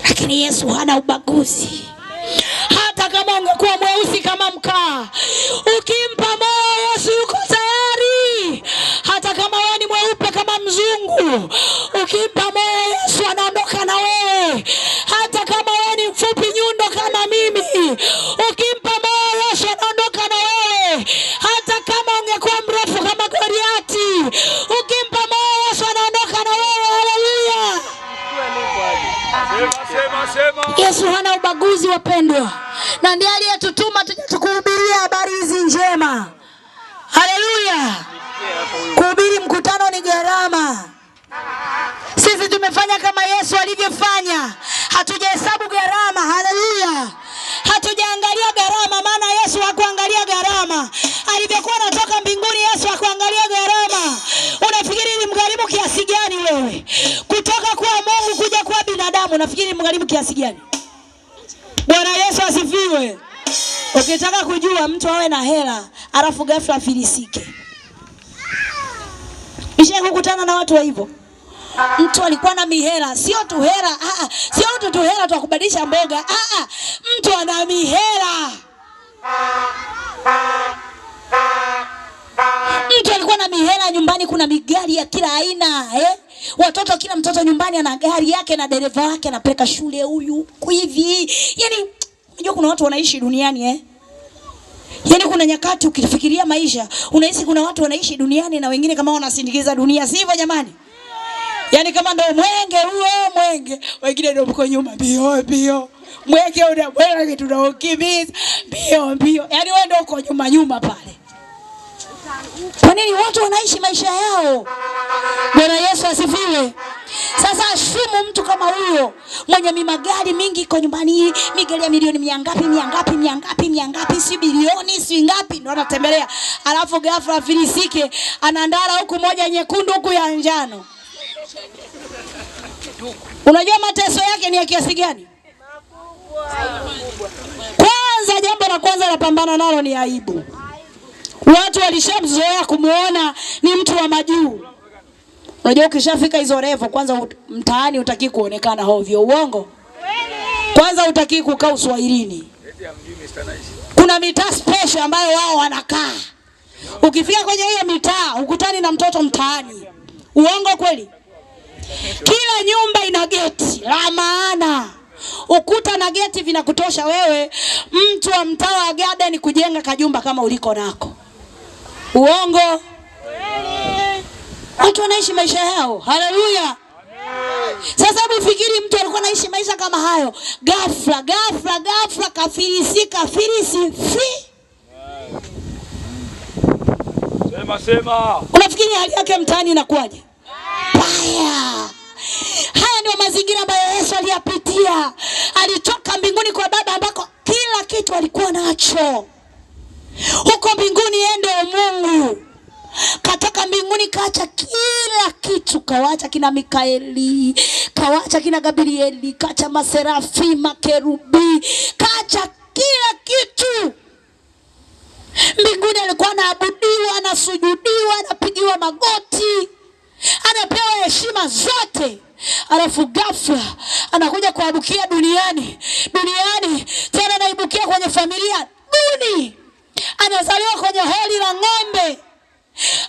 D: Lakini Yesu hana ubaguzi. Hata kama ungekuwa mweusi kama mkaa, ukimpa moyo Yesu yuko tayari. Hata kama wewe ni mweupe kama mzungu, ukimpa moyo Yesu anaondoka na wewe. Hata kama wewe ni mfupi nyundo kama mimi, ukimpa moyo Yesu anaondoka na wewe. Hata kama ungekuwa mrefu kama Goliati, ukimpa moyo Yesu anaondoka na wewe. Haleluya. Yesu hana ubaguzi wapendwa. Na ndiye aliyetutuma tuje tukuhubiria habari hizi njema. Haleluya. Kuhubiri mkutano ni gharama. Sisi tumefanya kama Yesu alivyofanya. Hatujahesabu gharama. Haleluya. Hatujaangalia gharama, maana Yesu hakuangalia gharama. Alivyokuwa anatoka mbinguni Yesu hakuangalia gharama. Unafikiri ni mgharimu kiasi gani wewe? Kutoka kwa Mungu kuja kwa binadamu, unafikiri mgharimu kiasi gani? Bwana Yesu asifiwe. Ukitaka kujua mtu awe na hela alafu ghafla afilisike. Nishawahi kukutana na watu wa hivyo. Mtu alikuwa na mihela, sio tu hela, sio tu hela tu kubadilisha mboga, mtu ana mihela. Mtu alikuwa na mihela, nyumbani kuna migari ya kila aina, watoto, kila mtoto nyumbani ana gari yake na dereva wake anapeleka shule huyu hivi. Yaani unajua kuna watu wanaishi duniani Yaani kuna nyakati ukifikiria maisha, unahisi kuna watu wanaishi duniani na wengine kama wanasindikiza dunia, sivyo jamani? Yaani kama ndio mwenge, wengine ndio mko nyuma bio. Mwenge unabwela tunaokimbiza bio. Yaani wewe ndio uko nyuma pale. Kwa nini watu wanaishi maisha yao? Bwana Yesu asifiwe. Sasa ashumu mtu kama huyo mwenye magari mingi iko nyumbani, migari ya milioni miangapi, si bilioni, si ngapi ndo anatembelea. Alafu ghafla afilisike, anandara huku moja nyekundu huku ya njano. Unajua mateso yake ni ya kiasi gani? Kwanza, jambo la kwanza la pambana nalo ni aibu. Watu walishamzoea kumuona ni mtu wa majuu. Unajua ukishafika hizo revo, kwanza mtaani utaki kuonekana hovyo. Uongo? Kwanza utaki kukaa Uswahilini. Kuna mitaa special ambayo wao wanakaa. Ukifika kwenye hiyo mitaa ukutani na mtoto mtaani. Uongo kweli? Kila nyumba ina geti la maana. Ukuta na geti vinakutosha wewe mtu wa mtaa wa Garden kujenga kajumba kama uliko nako. Uongo? Watu wanaishi maisha yao. Haleluya. Sasa hebu fikiri mtu alikuwa anaishi maisha kama hayo, ghafla kafilisika, Sema. Unafikiri hali yake mtaani inakuwaje? Baya. Haya ndio mazingira ambayo Yesu aliyapitia. Alitoka mbinguni kwa Baba ambako kila kitu alikuwa nacho. Huko mbinguni ende Mungu. Katoka mbinguni kaacha kila kitu, kawacha kina Mikaeli, kawacha kina Gabrieli, kaacha maserafi, makerubi, kaacha kila kitu. Mbinguni alikuwa anaabudiwa, anasujudiwa, anapigiwa magoti, anapewa heshima zote. Alafu ghafla anakuja kuabukia duniani tena anaibukia kwenye familia duni. Anazaliwa kwenye holi la ng'ombe,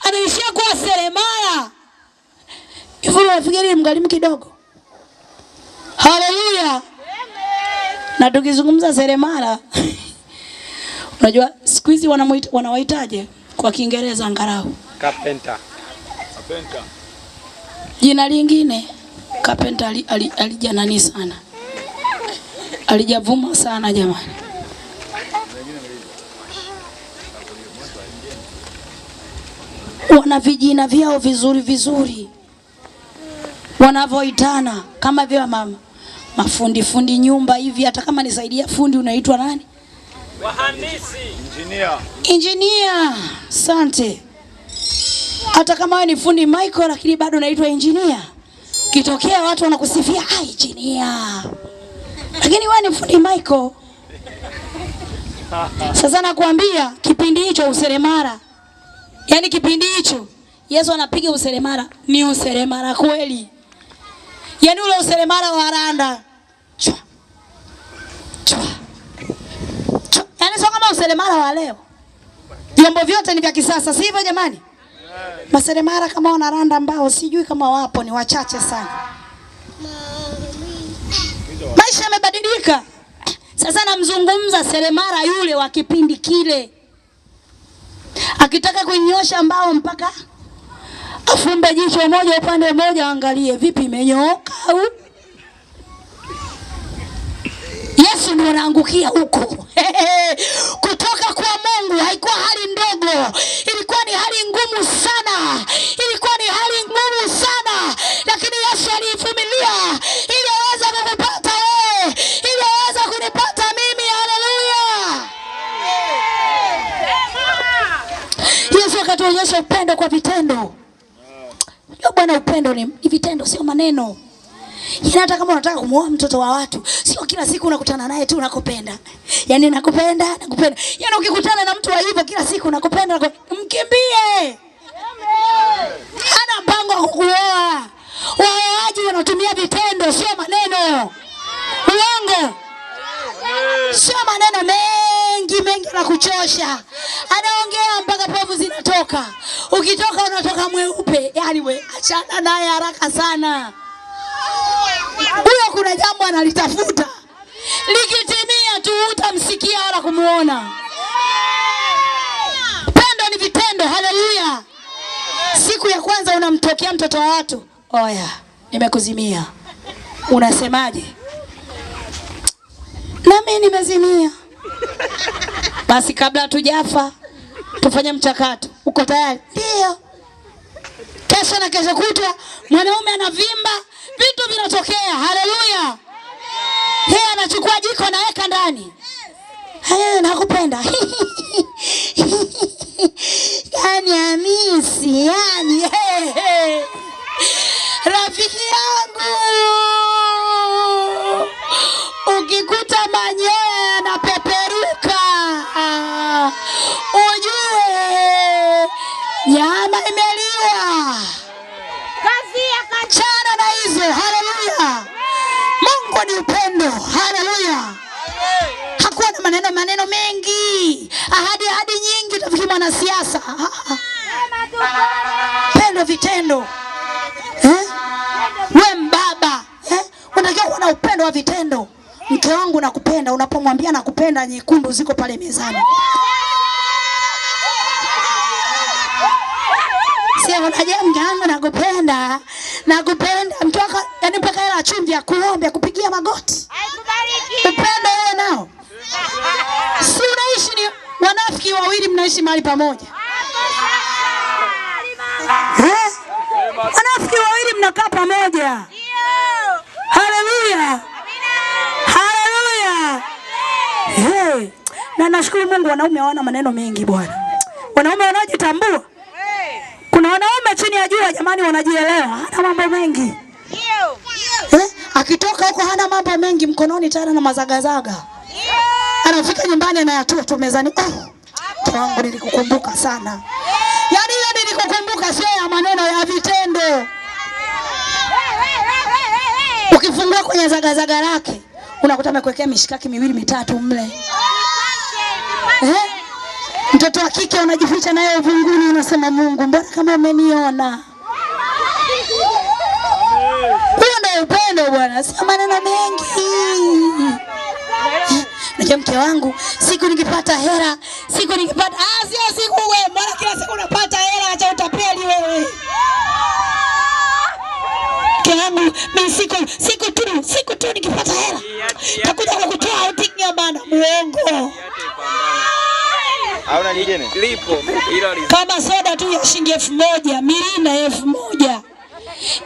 D: anaishia kuwa seremala. Hivyo unafikiri mgharimu kidogo? Haleluya. Na tukizungumza seremala unajua siku hizi wanawaitaje kwa Kiingereza angalau?
B: Carpenter.
D: Jina lingine carpenter alijanani sana. Alijavuma sana jamani. Wana vijina vyao vizuri vizuri wanavyoitana kama vile mama mafundi nyumba hivi. Hata kama nisaidia fundi unaitwa nani?
B: Wahandisi.
D: Engineer. Asante. Hata kama wewe ni fundi Michael lakini bado unaitwa engineer. Kitokea watu wanakusifia, engineer. Lakini wewe ni fundi Michael. Sasa nakwambia kipindi hicho useremara. Yaani kipindi hicho Yesu anapiga useremara, ni useremara kweli. Yaani ule useremara wa randa. Chwa. Yaani sio kama useremara wa leo. Vyombo vyote ni vya kisasa, si hivyo jamani? Maseremara kama wanaranda mbao sijui kama wapo, ni wachache sana. Maisha yamebadilika. Sasa namzungumza seremara yule wa kipindi kile. Akitaka kunyosha mbao mpaka afumbe jicho moja upande mmoja angalie vipi imenyooka au. Yesu ndiye anaangukia huko. Kutoka kwa Mungu haikuwa hali ndogo. Ilikuwa ni hali ngumu sana. Ilikuwa ni hali ngumu sana. Lakini Yesu alivumilia ili aweze kukupata wewe, ili aweze kunipata mimi. Haleluya. Yesu akatuonyesha upendo kwa vitendo. Bwana, upendo ni vitendo, sio maneno. Yaani hata kama unataka kumuoa mtoto wa watu, sio kila siku unakutana naye tu unakupenda. Yaani nakupenda. Yaani ukikutana na mtu wa hivyo kila siku unakupenda, mkimbie. Hana mpango wa kukuoa. Waoaji wanatumia vitendo, sio maneno. Uongo. Sio maneno mengi na kuchosha. Anaongea mpaka povu zinatoka. Ukitoka unatoka mweupe. Yaani we achana naye haraka sana. Huyo kuna jambo analitafuta. Likitimia tu utamsikia wala kumuona. Pendo ni vitendo. Haleluya. Siku ya kwanza unamtokea mtoto wa watu, oya, nimekuzimia. Unasemaje? Na mimi nimezimia. Basi kabla hatujafa tufanye mchakato. Uko tayari? Ndio. Kesho na kesho kutwa mwanaume anavimba, vitu vinatokea. Haleluya. Yeye anachukua jiko na weka ndani. Nakupenda. Yaani Hamisi, yaani rafiki yangu. Ukikuta manyoya yanapeperuka, ujue nyama imeliwa. Achana na hizo. Haleluya. Mungu ni upendo. Haleluya. Hakuwa na maneno mengi. Ahadi nyingi utafikiri mwanasiasa. Pendo vitendo. Wewe mbaba, unatakiwa kuwa na upendo wa vitendo. Mke wangu nakupenda, unapomwambia nakupenda nyekundu ziko pale mezani. Sio unaje mjangu nakupenda. Mke wako yani mpaka hela chumvi ya kuombe kupigia magoti. Upendo wewe nao. Si unaishi ni wanafiki wawili mnaishi mahali pamoja. Wanafiki wawili mnakaa pamoja. Haleluya. Haleluya. Na nashukuru Mungu wanaume hawana maneno mengi bwana. Wanaume wanajitambua. Kuna wanaume chini ya jua jamani wanajielewa. Hana mambo mengi. Akitoka huko hana mambo mengi mkononi tena na mazagazaga. Anafika nyumbani anayatoa tu mezani. Wangu nilikukumbuka sana. Yaani ile nilikukumbuka sio ya maneno, ya vitendo. Ukifungua kwenye zagazaga lake unakuta amekwekea mishikaki miwili mitatu mle. Mtoto wa kike unajificha naye uvunguni unasema Mungu mbona kama umeniona. Huo ndio upendo bwana, si maneno mengi. Najua mke wangu siku nikipata hela, sio siku wewe, mbona kila siku unapata hela, acha utapeli wewe. Mke wangu Mimi siku tu nikipata hela. Nakuja kukutoa outing ya bana muongo.
B: Hauna nyingine? Lipo.
D: Kama soda tu ya shilingi 1000, Mirinda 1000.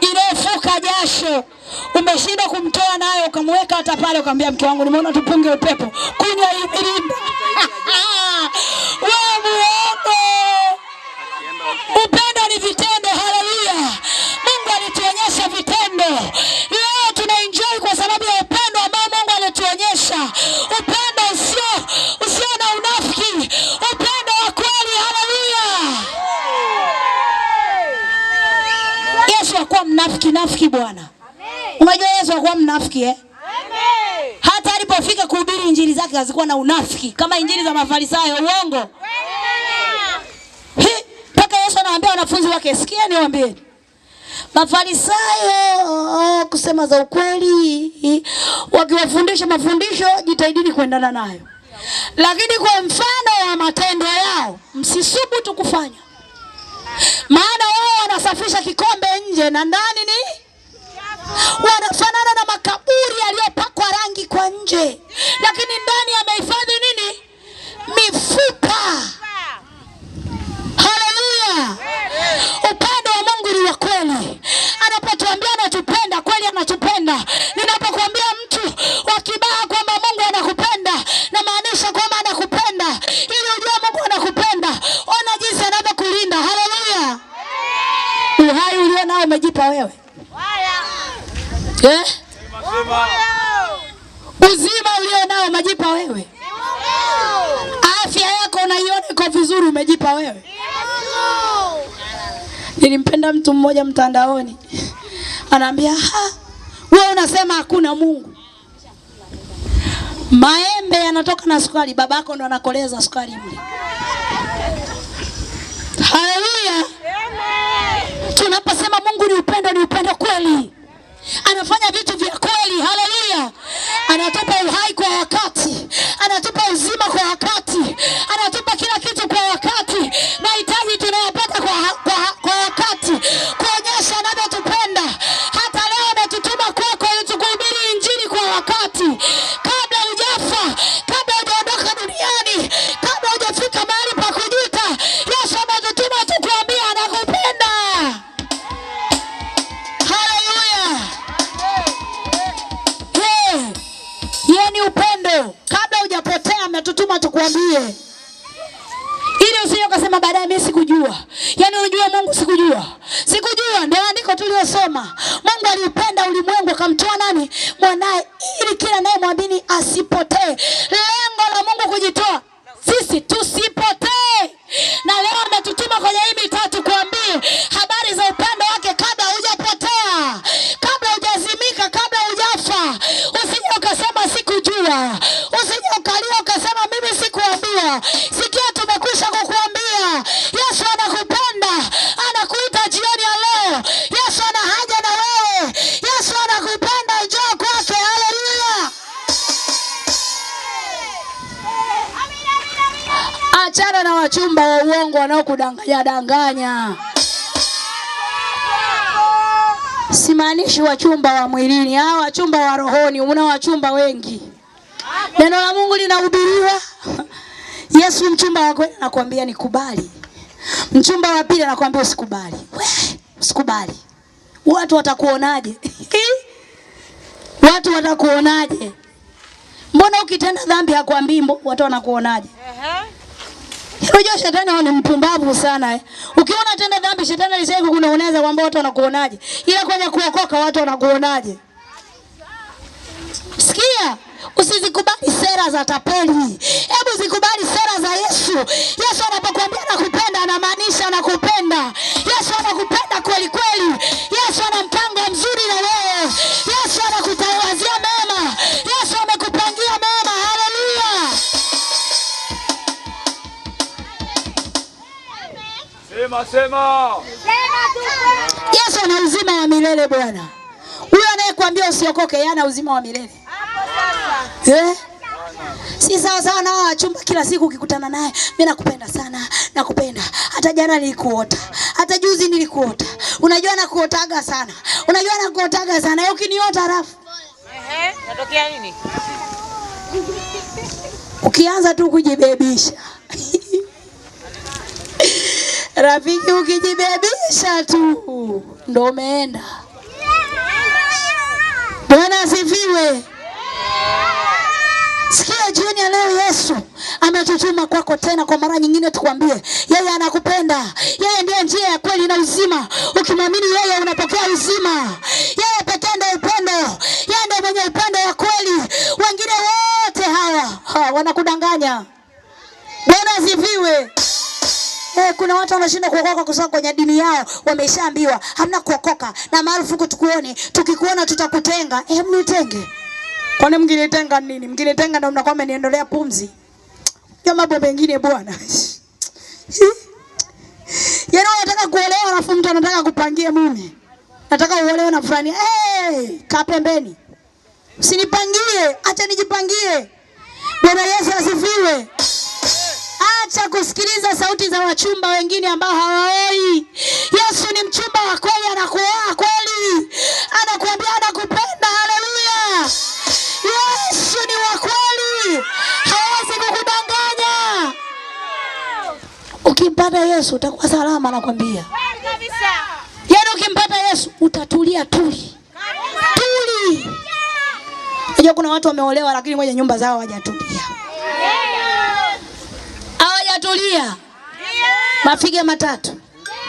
D: Irefuka jasho. Umeshinda kumtoa nayo ukamweka hata pale ukamwambia mke wangu nimeona tupunge upepo. Kunywa hii Mirinda. Wewe muongo. Upendo ni vitendo, haleluya. Mungu alituonyesha vitendo. Leo tunaenjoy kwa sababu ya upendo ambao Mungu alituonyesha. Upendo usio na unafiki. Upendo wa kweli, haleluya. Yesu hakuwa mnafiki bwana. Unajua Yesu hakuwa mnafiki Hata alipofika kuhubiri injili zake hazikuwa na unafiki kama injili za Mafarisayo, uongo. Paka Yesu anawaambia wanafunzi wake, sikia niwaambie. Mafarisayo kusema za ukweli, wakiwafundisha mafundisho jitahidini kuendana nayo. Lakini kwa mfano wa matendo yao msisubutu kufanya. Maana wao wanasafisha kikombe nje na ndani ni wanafanana na makaburi yaliyopakwa rangi kwa nje, lakini ndani yamehifadhi nini? Mifupa. Haleluya. Upendo wa Mungu ni wa kweli. Anapotuambia anatupenda, kweli anatupenda. Ninapokuambia mtu wa Kibaha kwamba Mungu anakupenda, na maanisha kwamba anakupenda. Ili ujue Mungu anakupenda, ona jinsi anavyokulinda. Haleluya. Uhai ulio nao umejipa wewe. Uzima ulio nao umejipa wewe. Afya yako unaiona iko vizuri umejipa wewe. Nilimpenda mtu mmoja mtandaoni. Anaambia, wewe unasema hakuna Mungu. Maembe yanatoka na sukari, babako ndo anakoleza sukari mle. Haleluya. Tunaposema Mungu ni upendo kweli. Anafanya vitu vya kweli, haleluya. Anatupa uhai kwa wakati, anatupa uzima kwa wakati, anatupa kila kitu kwa wakati. Mahitaji tunayopata kwa wakati, kuonyesha anavyotupenda. Hata leo ametutuma kwako ili tukuhubiri injili kwa wakati. Kabla hujafa, kabla hujaondoka duniani, kabla hujafika mahali pa kujuta, Yesu ametutuma tukuambia anakupenda. Haleluya. Yeye ni upendo. Kabla hujapotea ametutuma tukuambie. Ili usije ukasema baadaye mimi sikujua. Yaani unajua Mungu sikujua. Sikujua ndio andiko tuliyosoma. Mungu alipenda ulimwengu akamtoa nani? Mwanae, ili kila naye mwamini asipotee. Lengo la Mungu kujitoa sisi tusipotee. Na leo ametutuma kwenye hii mitatu kuambie habari za upendo wake kabla hujapotea. Kabla hujazimika, kabla hujafa. Usije ukasema sikujua. Usije ukalia ukasema mimi sikuambia. Sikia, tumekwisha kukuambia. Yesu anakupenda. Anakuita jioni ya leo. Yesu ana haja na wewe. Yesu anakupenda, njoo kwake. Haleluya. Achana na wachumba wa uongo wanaokudanganya. Simaanishi wachumba wa mwilini, hao wachumba wa rohoni. Una wachumba wengi. Neno la Mungu linahubiriwa. Yesu mchumba wako anakuambia nikubali. Mchumba wa pili anakuambia usikubali. Usikubali. Watu watakuonaje? Watu watakuonaje? Mbona ukitenda dhambi hakuambii watu wanakuonaje? Unajua shetani ni mpumbavu sana. Ukiona tena dhambi shetani alisema kukuoneza kwamba watu wanakuonaje. Ila kwenye kuokoka watu wanakuonaje? Sikia, usizikubali sera za tapeli. Hebu zikubali sera za Yesu. Yesu anapokuambia nakupenda anamaanisha anakupenda. Yesu anakupenda kweli kweli. Yesu ana mpango mzuri na wewe. Yesu anakutawazia mema. Yesu amekupangia mema. Haleluya.
B: Sema.
D: Yesu ana uzima wa milele bwana. Huyo anayekwambia usiokoke yana uzima wa milele. Si sawa sawa na wachumba kila siku ukikutana naye, mimi nakupenda sana, nakupenda. Hata jana nilikuota. Hata juzi nilikuota. Unajua nakuotaga sana. Unajua nakuotaga sana. Wewe ukiniota halafu.
C: Natokea nini?
D: Ukianza tu kujibebisha. Rafiki ukijibebisha tu ndo umeenda. Bwana asifiwe. Sikia jioni ya leo Yesu ametutuma kwako tena kwa mara nyingine tukwambie yeye anakupenda. Yeye ndiye njia ya kweli na uzima. Ukimwamini yeye unapokea uzima. Yeye pekee ndiye upendo. Yeye ndiye mwenye upendo wa kweli. Wengine wote hawa wanakudanganya. Bwana asifiwe. Kuna watu wanashinda kuokoka kwa sababu kwenye dini yao wameshaambiwa hamna kuokoka na marufuku tukuone, tukikuona tutakutenga. Mnitenge. Kwani mngenitenga nini? Mngenitenga ndio mnakuwa mmeniondolea pumzi. Kwa mambo mengine bwana. Yaani unataka kuolewa alafu mtu anataka kupangia mume. Nataka uolewe na fulani. Kaa pembeni. Usinipangie, acha nijipangie. Bwana Yesu asifiwe. Acha kusikiliza sauti za wachumba wengine ambao hawaoi. Yesu ni mchumba wa kweli, anakuoa kweli. Anakuambia anakupenda. Haleluya. Yesu ni wa kweli. Hawezi kukudanganya. Ukimpata Yesu utakuwa salama nakwambia.
C: Kabisa.
D: Yaani ukimpata Yesu utatulia tuli. Tuli. Unajua kuna watu wameolewa lakini kwenye nyumba zao hawajatulia. Hawajatulia. Mafige matatu.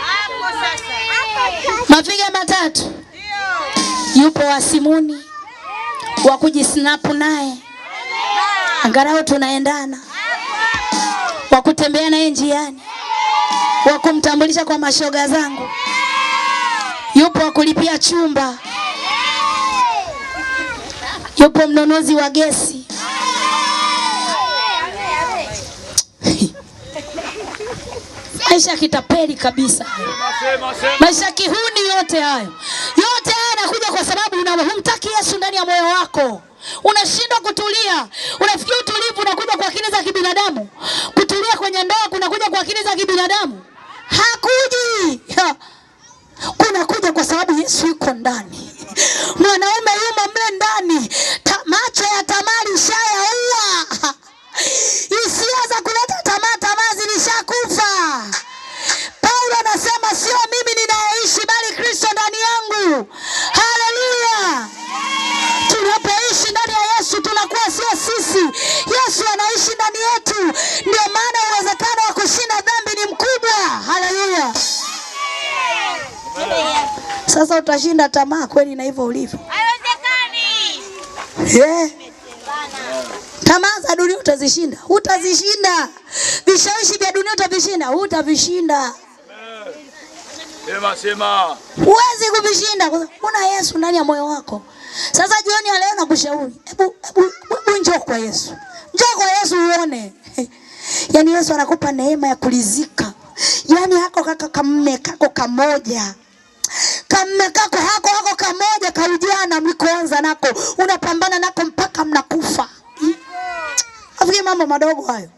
C: Hapo sasa.
D: Mafige matatu. Yupo wa simuni. Wa kujisnap naye. Angalau tunaendana. Wa kutembea naye njiani. Wa kumtambulisha kwa mashoga zangu. Yupo wa kulipia chumba. Yupo mnunuzi wa gesi. Maisha kitapeli kabisa. Maisha kihuni yote hayo. Yote haya yanakuja kwa sababu humtaki Yesu ndani ya moyo wako. Unashindwa kutulia. Unafikiri utulivu unakuja kwa akili za kibinadamu. Kutulia kwenye ndoa kunakuja kwa akili za kibinadamu. Hakuji. Kunakuja kwa sababu Yesu yuko ndani. Mwanaume yumo mle ndani. Macho ya tamari shayaua. Hisia za kuleta tamaa zilishakufa. Paulo anasema sio mimi ninaishi bali Kristo ndani yangu. Haleluya. Tunapoishi ndani ya Yesu tunakuwa sio sisi. Yesu anaishi ndani yetu. Ndio maana uwezekano wa kushinda dhambi ni mkubwa. Haleluya. Sasa utashinda tamaa kweli na hivyo ulivyo?
C: Haiwezekani.
D: Tamaa za dunia utazishinda? Utazishinda. Vishawishi vya dunia utavishinda? Utavishinda.
B: Sema.
D: Huwezi kuvishinda kwa sababu una Yesu ndani ya moyo wako. Sasa jioni ya leo nakushauri, hebu njoo kwa Yesu. Njoo kwa Yesu uone. Yaani Yesu anakupa neema ya kulizika. Yaani hako kaka kamme kako kamoja. Kamme kako hako kamoja kaujana mlikoanza nako. Unapambana nako mpaka mnakufa. Afikiri mambo madogo hayo.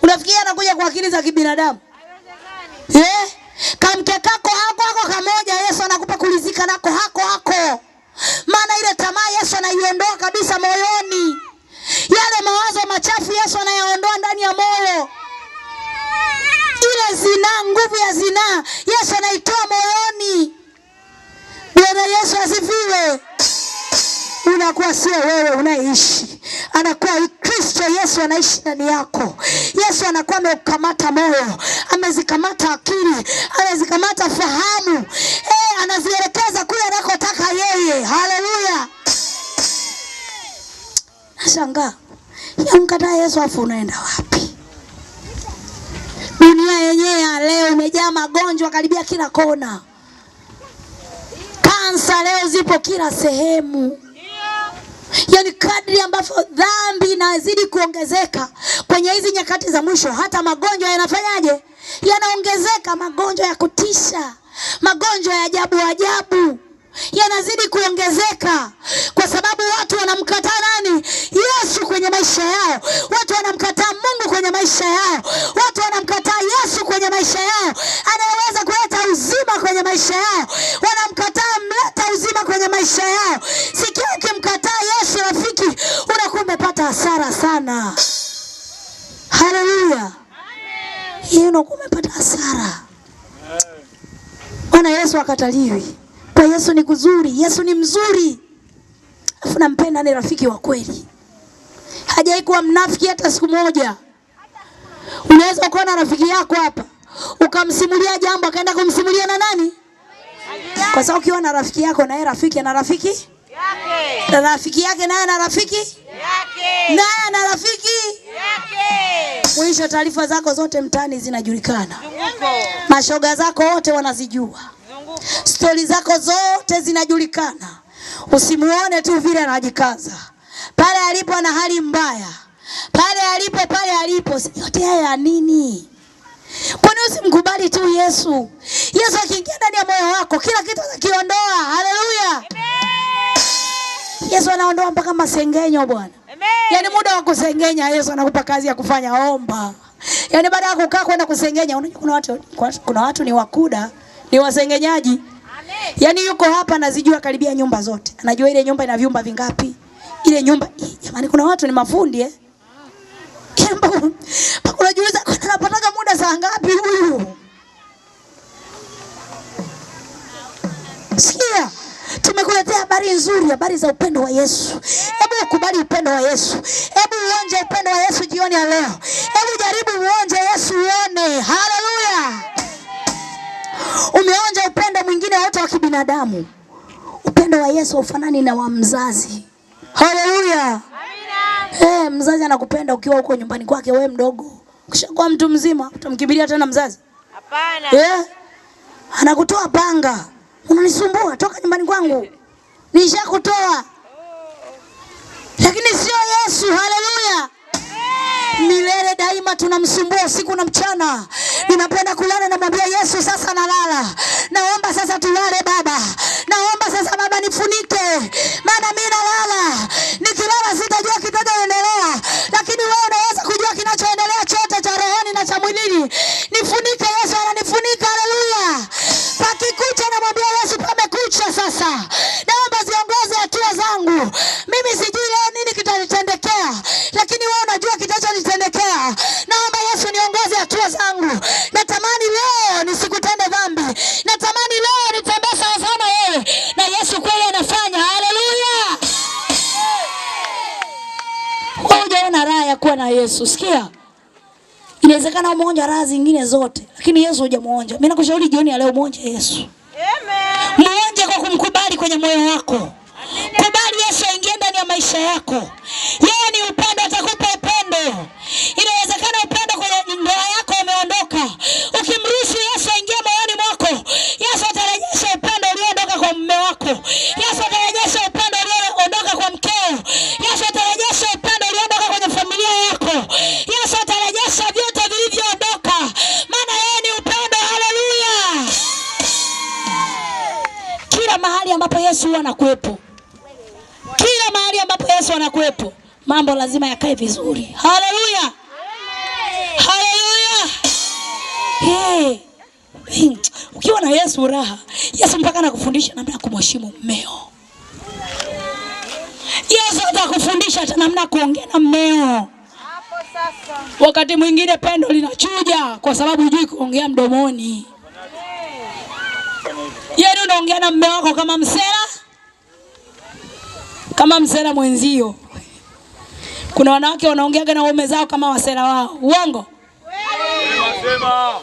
D: Unafikiria anakuja kwa akili za kibinadamu? Kamke kako hako kamoja Yesu anakupa kulizika nako hako. Maana ile tamaa Yesu anaiondoa kabisa moyoni. Yale mawazo machafu Yesu anayaondoa ndani ya moyo. Ile zinaa, nguvu ya zinaa Yesu anaitoa moyoni. Bwana Yesu asifiwe. Unakuwa sio wewe unaishi. Anakuwa Kristo Yesu anaishi ndani yako. Yesu anakuwa ameukamata moyo, amezikamata akili, amezikamata fahamu. Anazielekeza kule anakotaka yeye. Haleluya. Nashangaa. Unamkataa Yesu afu unaenda wapi? Dunia yenyewe leo imejaa magonjwa karibia kila kona. Kansa leo zipo kila sehemu. Yaani kadri ambavyo dhambi inazidi kuongezeka kwenye hizi nyakati za mwisho, hata magonjwa yanafanyaje? Yanaongezeka, magonjwa ya kutisha, magonjwa ya ajabu yanazidi kuongezeka kwa sababu watu wanamkataa nani? Yesu kwenye kwenye maisha yao. Watu wanamkataa Mungu kwenye maisha yao. Watu wanamkataa Yesu kwenye maisha yao, anayeweza kuleta uzima kwenye maisha yao. Wanamkataa mleta uzima kwenye maisha yao. Sikia, ukimkataa Yesu rafiki, unakuwa umepata hasara sana. Haleluya. Hiyo unakuwa umepata hasara. Bwana Yesu akataliwi. Kwa Yesu ni kuzuri, Yesu ni mzuri. Afu nampenda, ni rafiki wa kweli. Hajai kuwa mnafiki hata siku moja. Unaweza kuwa na rafiki yako hapa, ukamsimulia jambo akaenda kumsimulia na nani? Kwa sababu ukiwa na rafiki yako na yeye rafiki na rafiki yake, na rafiki yake naye na rafiki yake, naye na rafiki yake. Mwisho taarifa zako zote mtaani zinajulikana. Mashoga zako wote wanazijua. Stori zako zote zinajulikana. Usimuone tu vile anajikaza. Pale alipo na hali mbaya. Pale alipo. Yote haya ya nini? Kwani usimkubali tu Yesu? Yesu akiingia ndani ya moyo wako, kila kitu anakiondoa. Haleluya. Yesu anaondoa mpaka masengenyo Bwana. Yaani muda wa kusengenya Yesu anakupa kazi ya kufanya, omba. Yaani baada ya kukaa kwenda kusengenya, unajua kuna watu ni wakuda, ni wasengenyaji. Yaani yuko hapa anazijua karibia nyumba zote. Anajua ile nyumba ina vyumba vingapi. Ile nyumba, jamani, kuna watu ni mafundi Unajiuliza anapataga muda saa ngapi huyu? Sikia, tumekuletea habari nzuri, habari za upendo wa Yesu. Hebu ukubali upendo wa Yesu. Hebu uonje upendo wa Yesu jioni ya leo. Hebu jaribu uonje Yesu uone. Haleluya. Umeonja upendo mwingine wote wa kibinadamu. Upendo wa Yesu ufanani na wa mzazi. Haleluya. Mzazi anakupenda ukiwa huko nyumbani kwake wewe mdogo. Ukishakuwa mtu mzima, utamkimbilia tena mzazi? Hapana. Anakutoa panga. Unanisumbua, toka nyumbani kwangu. Nishakutoa. Lakini sio Yesu. Haleluya. Milele daima tunamsumbua usiku na mchana. Ninapenda kulala na mwambia Yesu, sasa nalala. Naomba sasa tulale Baba. Naomba sasa Baba nifunike. Maana mimi nalala. Nikilala sitajua kitachoendelea. Lakini wewe unaweza kujua kinachoendelea chote cha rohoni na cha mwilini. Nifunike Yesu, ananifunika. Haleluya. Pakikucha na mwambia Yesu, pamekucha sasa. Naomba ziongoze hatua zangu. Mimi sijui leo nini kitanitendekea, lakini wewe unajua kitachonitendekea. Naomba Yesu niongoze hatua zangu. Natamani leo nisikutende dhambi. Natamani leo nitembee sawa sana wewe. Na Yesu kweli anafanya. Haleluya. Hujaona raha ya kuwa na Yesu. Sikia, inawezekana umeonja raha zingine zote, lakini Yesu hujamuonja. Mimi nakushauri jioni ya leo muonje Yesu. Amen. Muonje kwa kumkubali kwenye moyo wako. Amen. Kubali Yesu aingie ndani ya maisha yako. Yeye ni upendo, atakupa upendo. Inawezekana upendo kwenye ndoa yako umeondoka. Ukimruhusu Yesu aingie moyoni mwako, Yesu atarejesha upendo ulioondoka kwa mume wako. Yesu atarejesha upendo ulioondoka kwa mkeo. Yesu atarejesha upendo ulioondoka kwenye familia yako. Yesu atarejesha vyote vilivyoondoka. Maana yeye ni upendo. Haleluya. Kila mahali ambapo Yesu anakuwepo, kila mahali ambapo Yesu anakuwepo, mambo lazima yakae vizuri. Haleluya. Haleluya. Ukiwa na Yesu raha. Yesu mpaka anakufundisha namna ya kumheshimu mmeo. Yesu atakufundisha hata namna ya kuongea na mmeo. Hapo sasa. Wakati mwingine pendo linachuja kwa sababu hujui kuongea mdomoni. Yeye unaongea na mume wako kama msela? Kama msela mwenzio. Kuna wanawake wanaongeaga na waume zao kama wasela wao. Uongo? Sema.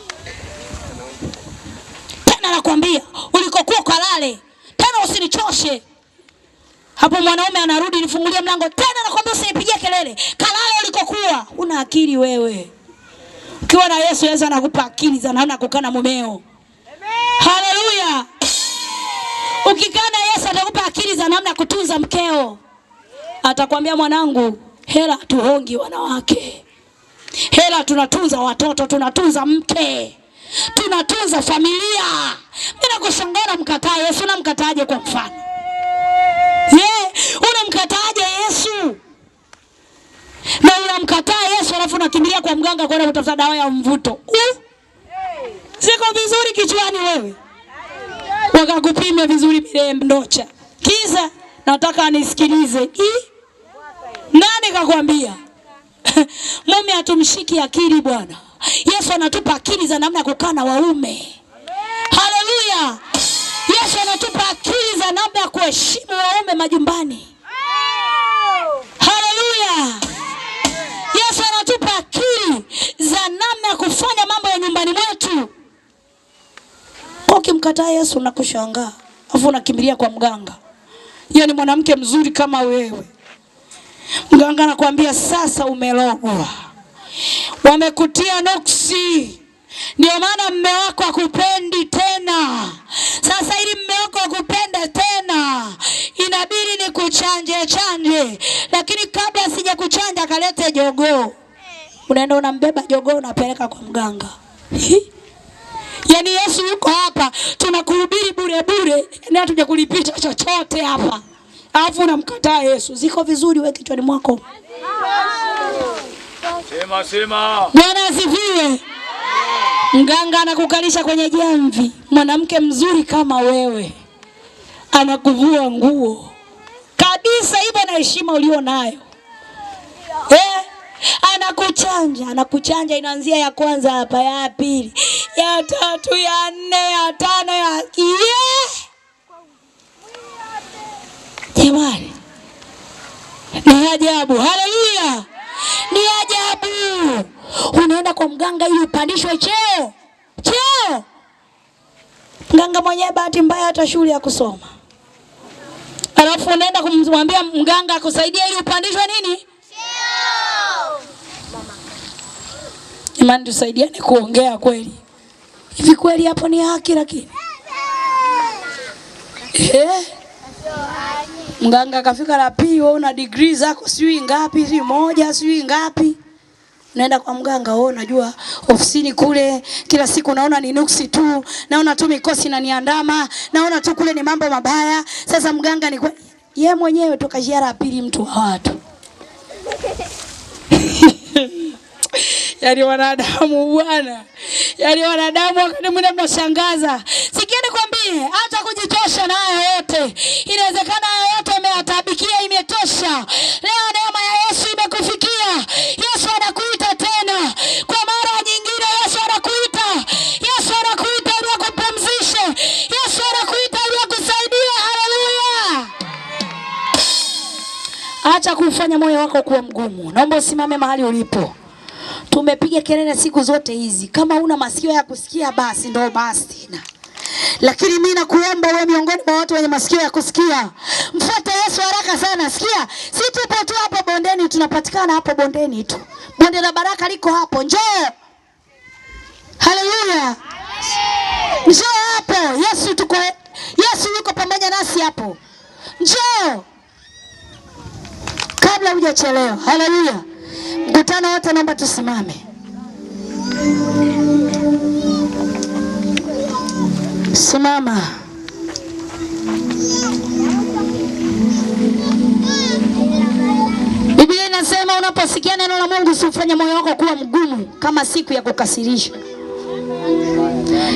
D: Tena nakwambia, ulikokuwa kalale. Tena usinichoshe. Hapo mwanaume anarudi, nifungulie mlango. Tena nakwambia usinipigie kelele. Kalale ulikokuwa. Una akili wewe. Ukiwa na Yesu, Yesu anakupa akili za namna kukaa na mumeo. Haleluya. Ukikaa na Yesu atakupa akili za namna kutunza mkeo. Atakwambia, mwanangu, hela tuhongi wanawake. Hela tunatunza watoto, tunatunza mke, tunatunza familia. Mimi nakushangaa mkataa Yesu. Unamkataaje kwa mfano? Unamkataaje Yesu? kwa mganga kwenda kutafuta dawa ya mvuto. Siko vizuri kichwani wewe. Wakakupima vizuri bila ndocha. Kisa nataka anisikilize. Nani kakwambia? Mume atumshiki akili bwana. Yesu anatupa akili za namna ya kukaa na waume. Haleluya. Yesu anatupa akili za namna ya kuheshimu waume majumbani. Haleluya. Yesu anatupa akili za namna ya kufanya mambo ya nyumbani mwetu. Ukimkataa Yesu unakushangaa, afu unakimbilia kwa mganga. Yeye ni mwanamke mzuri kama wewe. Mganga anakuambia sasa umelogwa. Wamekutia nuksi. Ndio maana mume wako akupendi tena. Sasa ili mume wako akupende tena, inabidi nikuchanje. Lakini kabla sija kuchanja kalete jogoo. Unaenda unambeba jogoo unapeleka kwa mganga. Yaani Yesu yuko hapa, tunakuhubiri bure, na hatuja kulipisha chochote hapa. Alafu unamkataa Yesu. Ziko vizuri wewe kichwani mwako?
B: Sema.
D: Bwana asifiwe. Mganga anakukalisha kwenye jamvi. Mwanamke mzuri kama wewe anakuvua nguo kabisa hivyo na heshima ulio nayo. Anakuchanja inaanzia ya kwanza hapa, ya pili, ya tatu, ya nne, ya tano, ya Jamani, ni ajabu. Haleluya. Ni ajabu. Unaenda kwa mganga ili upandishwe cheo. Mganga mwenyewe bahati mbaya hata shule ya kusoma. Alafu unaenda kumwambia mganga akusaidie ili upandishwe nini? Cheo. Imani tusaidiane kuongea kweli. Hivi kweli hapo ni haki lakini? Mganga kafika la pili, wewe una degree zako sijui ngapi, sijui moja, sijui ngapi. Unaenda kwa mganga, wewe unajua ofisini kule kila siku naona ni nuksi tu, naona tu mikosi inaniandama, naona tu kule ni mambo mabaya. Sasa mganga ni yeye mwenyewe toka ziara ya pili mtu wa watu. Yaani wanadamu bwana. Yaani wanadamu wakati mwingine mnashangaza. Sikia nikwambie, hata kujitosha na hayo yote. Inawezekana hayo yote umeyatabikia imetosha. Leo neema ya Yesu imekufikia. Yesu anakuita tena. Kwa mara nyingine Yesu anakuita. Yesu anakuita ili akupumzishe. Yesu anakuita ili akusaidie. Haleluya. Acha kufanya moyo wako kuwa mgumu. Naomba usimame mahali ulipo. Tumepiga kelele siku zote hizi. Kama una masikio ya kusikia basi ndio basi. Lakini mimi nakuomba wewe miongoni mwa watu wenye masikio ya kusikia, mfuate Yesu haraka sana. Sikia, si tupo tu hapo bondeni, tunapatikana hapo bondeni tu. Bonde la baraka liko hapo. Njoo. Haleluya. Njoo hapo. Yesu yuko pamoja nasi hapo. Njoo. Kabla hujachelewa. Haleluya. Mkutano wote naomba tusimame. Simama. Biblia inasema unaposikia neno la Mungu usifanye moyo wako kuwa mgumu kama siku ya kukasirisha.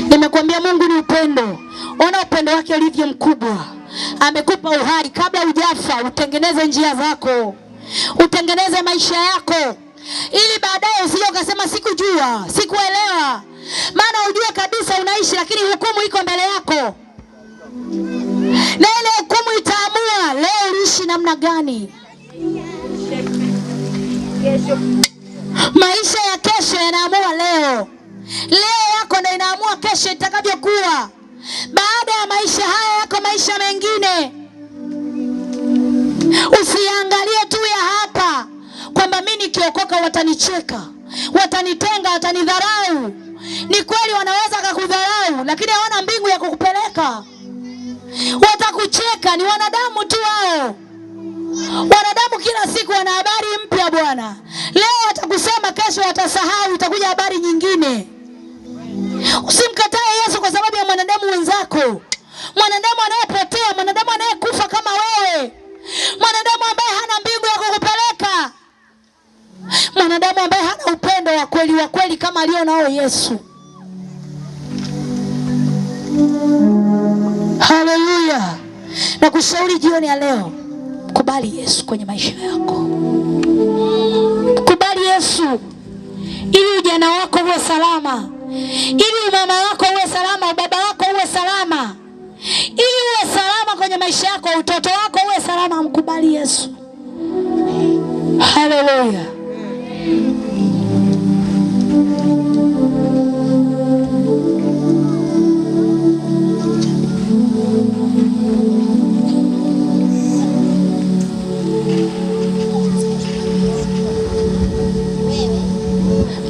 D: Nimekuambia Mungu ni upendo. Ona upendo wake ulivyo mkubwa. Amekupa uhai kabla hujafa, utengeneze njia zako. Utengeneze maisha yako. Ili baadaye usije ukasema sikujua, sikuelewa. Maana ujue kabisa unaishi lakini hukumu iko mbele yako. Na ile hukumu itaamua leo uishi namna gani. Maisha ya kesho yanaamua leo. Leo yako ndio inaamua kesho itakavyokuwa. Baada ya maisha haya yako maisha mengine. Usiangalie tu ya hapa kwamba mimi nikiokoka watanicheka, watanitenga, watanidharau. Ni kweli wanaweza kukudharau, lakini hawana mbingu ya kukupeleka. Watakucheka, ni wanadamu tu wao. Wanadamu kila siku wana habari mpya bwana. Leo watakusema, kesho watasahau, utakuja habari nyingine. Usimkatae Yesu kwa sababu ya mwanadamu wenzako. Mwanadamu anayepotea, mwanadamu anayekufa kama wewe. Mwanadamu ambaye hana mbingu ya kukupeleka. Mwanadamu ambaye hana upendo. upendo wa kweli kama alionao Yesu. Haleluya. Na kushauri jioni ya leo, kubali Yesu kwenye maisha yako. Kubali Yesu ili ujana wako uwe salama, ili mama wako uwe salama, baba wako uwe salama, ili uwe salama kwenye maisha yako, utoto wako uwe salama. Mkubali Yesu. Haleluya.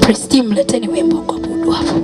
D: Praise team, leteni wimbo kwa budu hapo.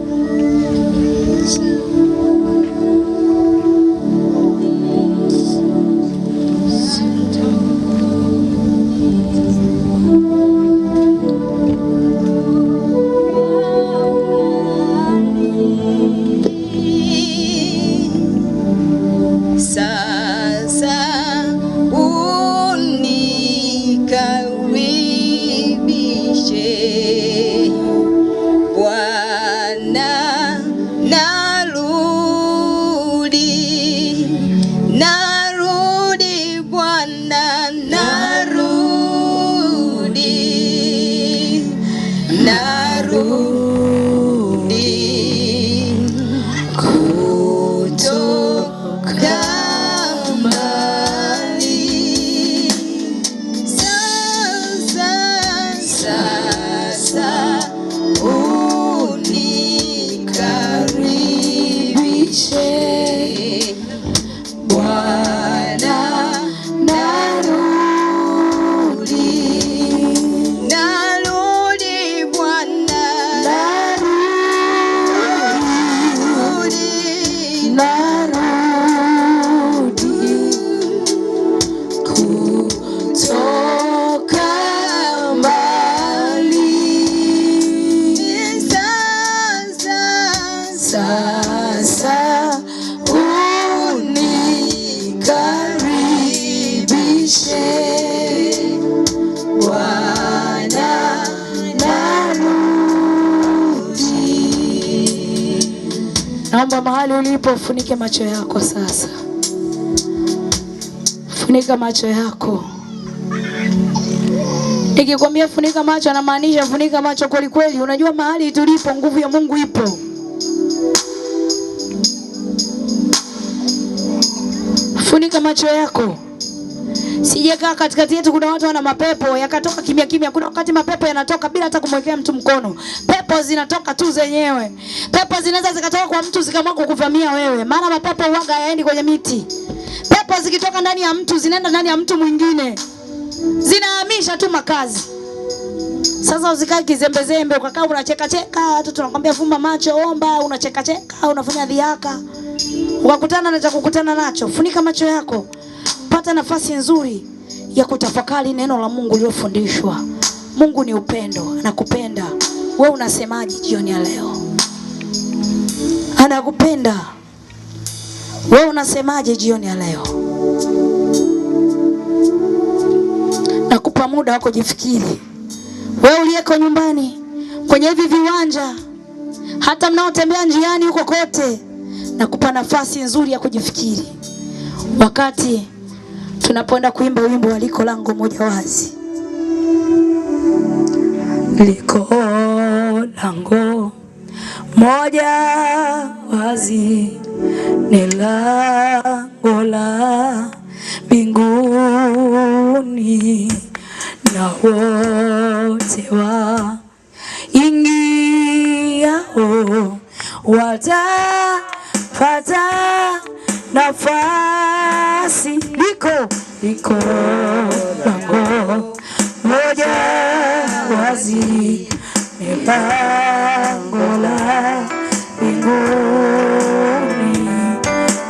D: Naomba mahali ulipo ufunike macho yako sasa. Funika macho yako. Nikikwambia funika macho na maanisha funika macho kweli kweli. Unajua mahali tulipo nguvu ya Mungu ipo. Funika macho yako. Sijekaa katikati yetu kuna watu wana mapepo yakatoka kimya kimya. Kuna wakati mapepo yanatoka bila hata kumwekea mtu mkono. Pepo zinatoka tu zenyewe. Pepo zinaweza zikatoka kwa mtu zikamwako kuvamia wewe. Maana mapepo huaga hayaendi kwenye miti. Pepo zikitoka ndani ya mtu zinaenda ndani ya mtu mwingine. Zinahamisha tu makazi. Sasa usikae kizembezembe ukakaa unacheka cheka, watu tunakwambia fumba macho, omba, unacheka cheka, unafanya dhihaka. Ukakutana na cha kukutana nacho. Funika macho yako. Pata nafasi nzuri ya kutafakari neno la Mungu lilofundishwa. Mungu ni upendo, anakupenda. Wewe unasemaje jioni ya leo? Anakupenda. Wewe unasemaje jioni ya leo? Nakupa muda wako jifikiri. Wewe uliyeko nyumbani, kwenye hivi viwanja, hata mnaotembea njiani huko kote, nakupa nafasi nzuri ya kujifikiri. Wakati tunapoenda kuimba wimbo wa liko lango moja wazi. Liko lango moja wazi, ni lango la mbinguni, na wote waingiao watapata nafasi. Liko lango moja wazi, ni lango la mbinguni,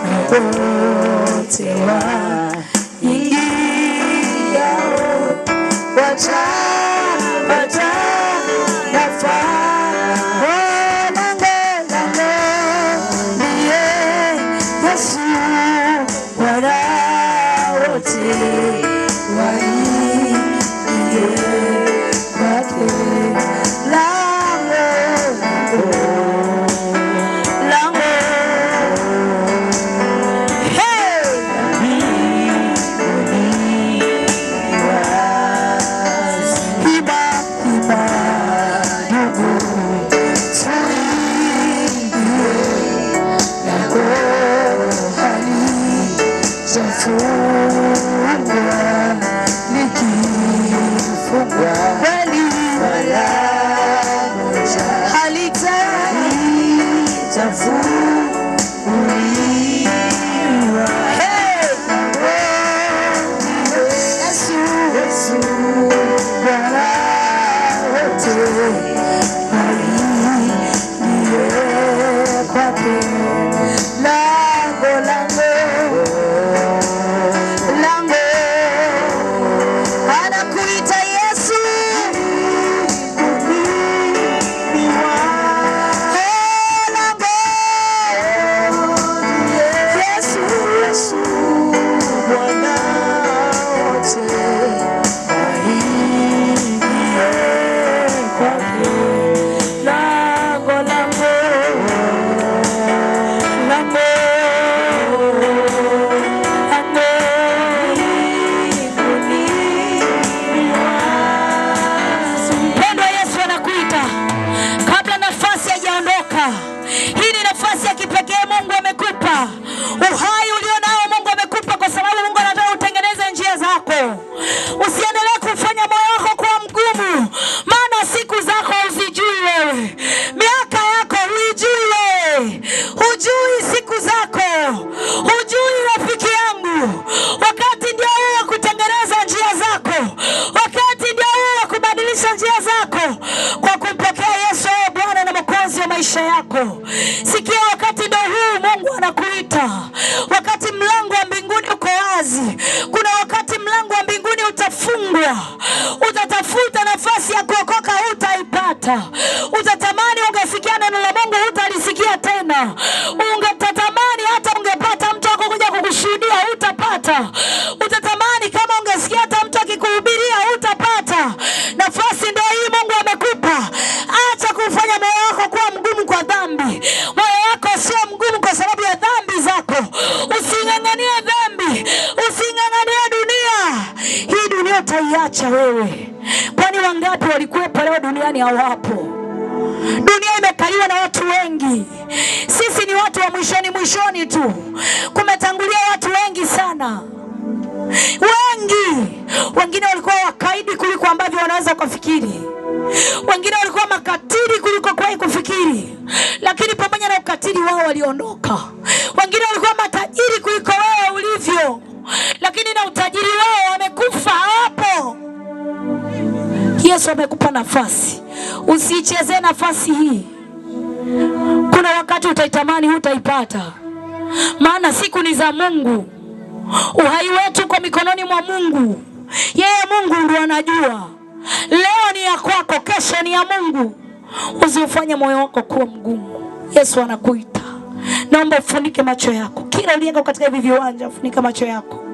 D: na wote waingiao watapata nafasi. Lango ndiye Yesu, wala wote waingie kwake. zako. Usiendelee kufanya moyo wako kuwa mgumu, maana siku zako huzijui wewe, miaka yako huijui wewe, hujui siku zako, hujui rafiki yangu. Wakati ndio wewe kutengeneza njia zako, wakati ndio wewe kubadilisha njia zako kwa kumpokea Yesu Bwana na Mwokozi wa maisha yako. Sikia, wakati ndio huu Mungu anakuita. Wakati mlango wa mbinguni uko wazi, kuna wakati mlango wa mbinguni utafungwa. Utatafuta nafasi ya kuokoka, hutaipata. Utatamani ungesikia neno la Mungu, hutalisikia tena. Ungetatamani hata ungepata mtu akuja kukushuhudia, hutapata. Utatamani kama ungesikia hata mtu akikuhubiria, hutapata. Nafasi ndio hii Mungu amekupa. Acha kufanya moyo wako kuwa mgumu kwa dhambi. Moyo wako sio mgumu kwa sababu ya dhambi zako. Using'ang'anie dhambi, using'ang'anie dunia. Hii dunia utaiacha wewe. Kwani wangapi walikuwepo leo duniani hawapo? Dunia imekaliwa na watu wengi. Sisi ni watu wa mwishoni tu. Kumetangulia watu wengi sana. Wengi. Wengine walikuwa wakaidi kuliko ambavyo wanaweza kufikiri. Wengine walikuwa makatili kuliko kwa kufikiri. Lakini pamoja na ukatili wao waliondoka. Wengine walikuwa matajiri kuliko wewe ulivyo. Lakini na utajiri wao wamekufa hapo. Yesu amekupa nafasi. Usichezee nafasi hii. Kuna wakati utaitamani, hutaipata. Maana siku ni za Mungu. Uhai wetu uko mikononi mwa Mungu. Yeye Mungu ndiye anajua. Leo ni ya kwako, kesho ni ya Mungu. Usifanye moyo wako kuwa mgumu. Yesu anakuita. Naomba ufunike macho yako. Kila uliyeko katika hivi viwanja, funika macho yako.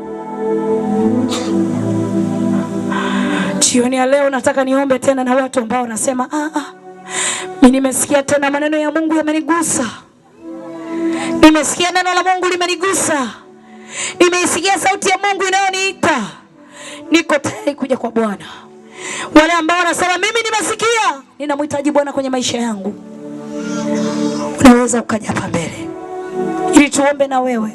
D: Jioni ya leo nataka niombe tena na watu ambao wanasema mimi nimesikia tena maneno ya Mungu yamenigusa. Nimesikia neno la Mungu limenigusa. Nimeisikia sauti ya Mungu inayoniita. Niko tayari kuja kwa Bwana. Wale ambao wanasema mimi nimesikia, ninamhitaji Bwana kwenye maisha yangu, unaweza ukaja hapa mbele ili tuombe na wewe.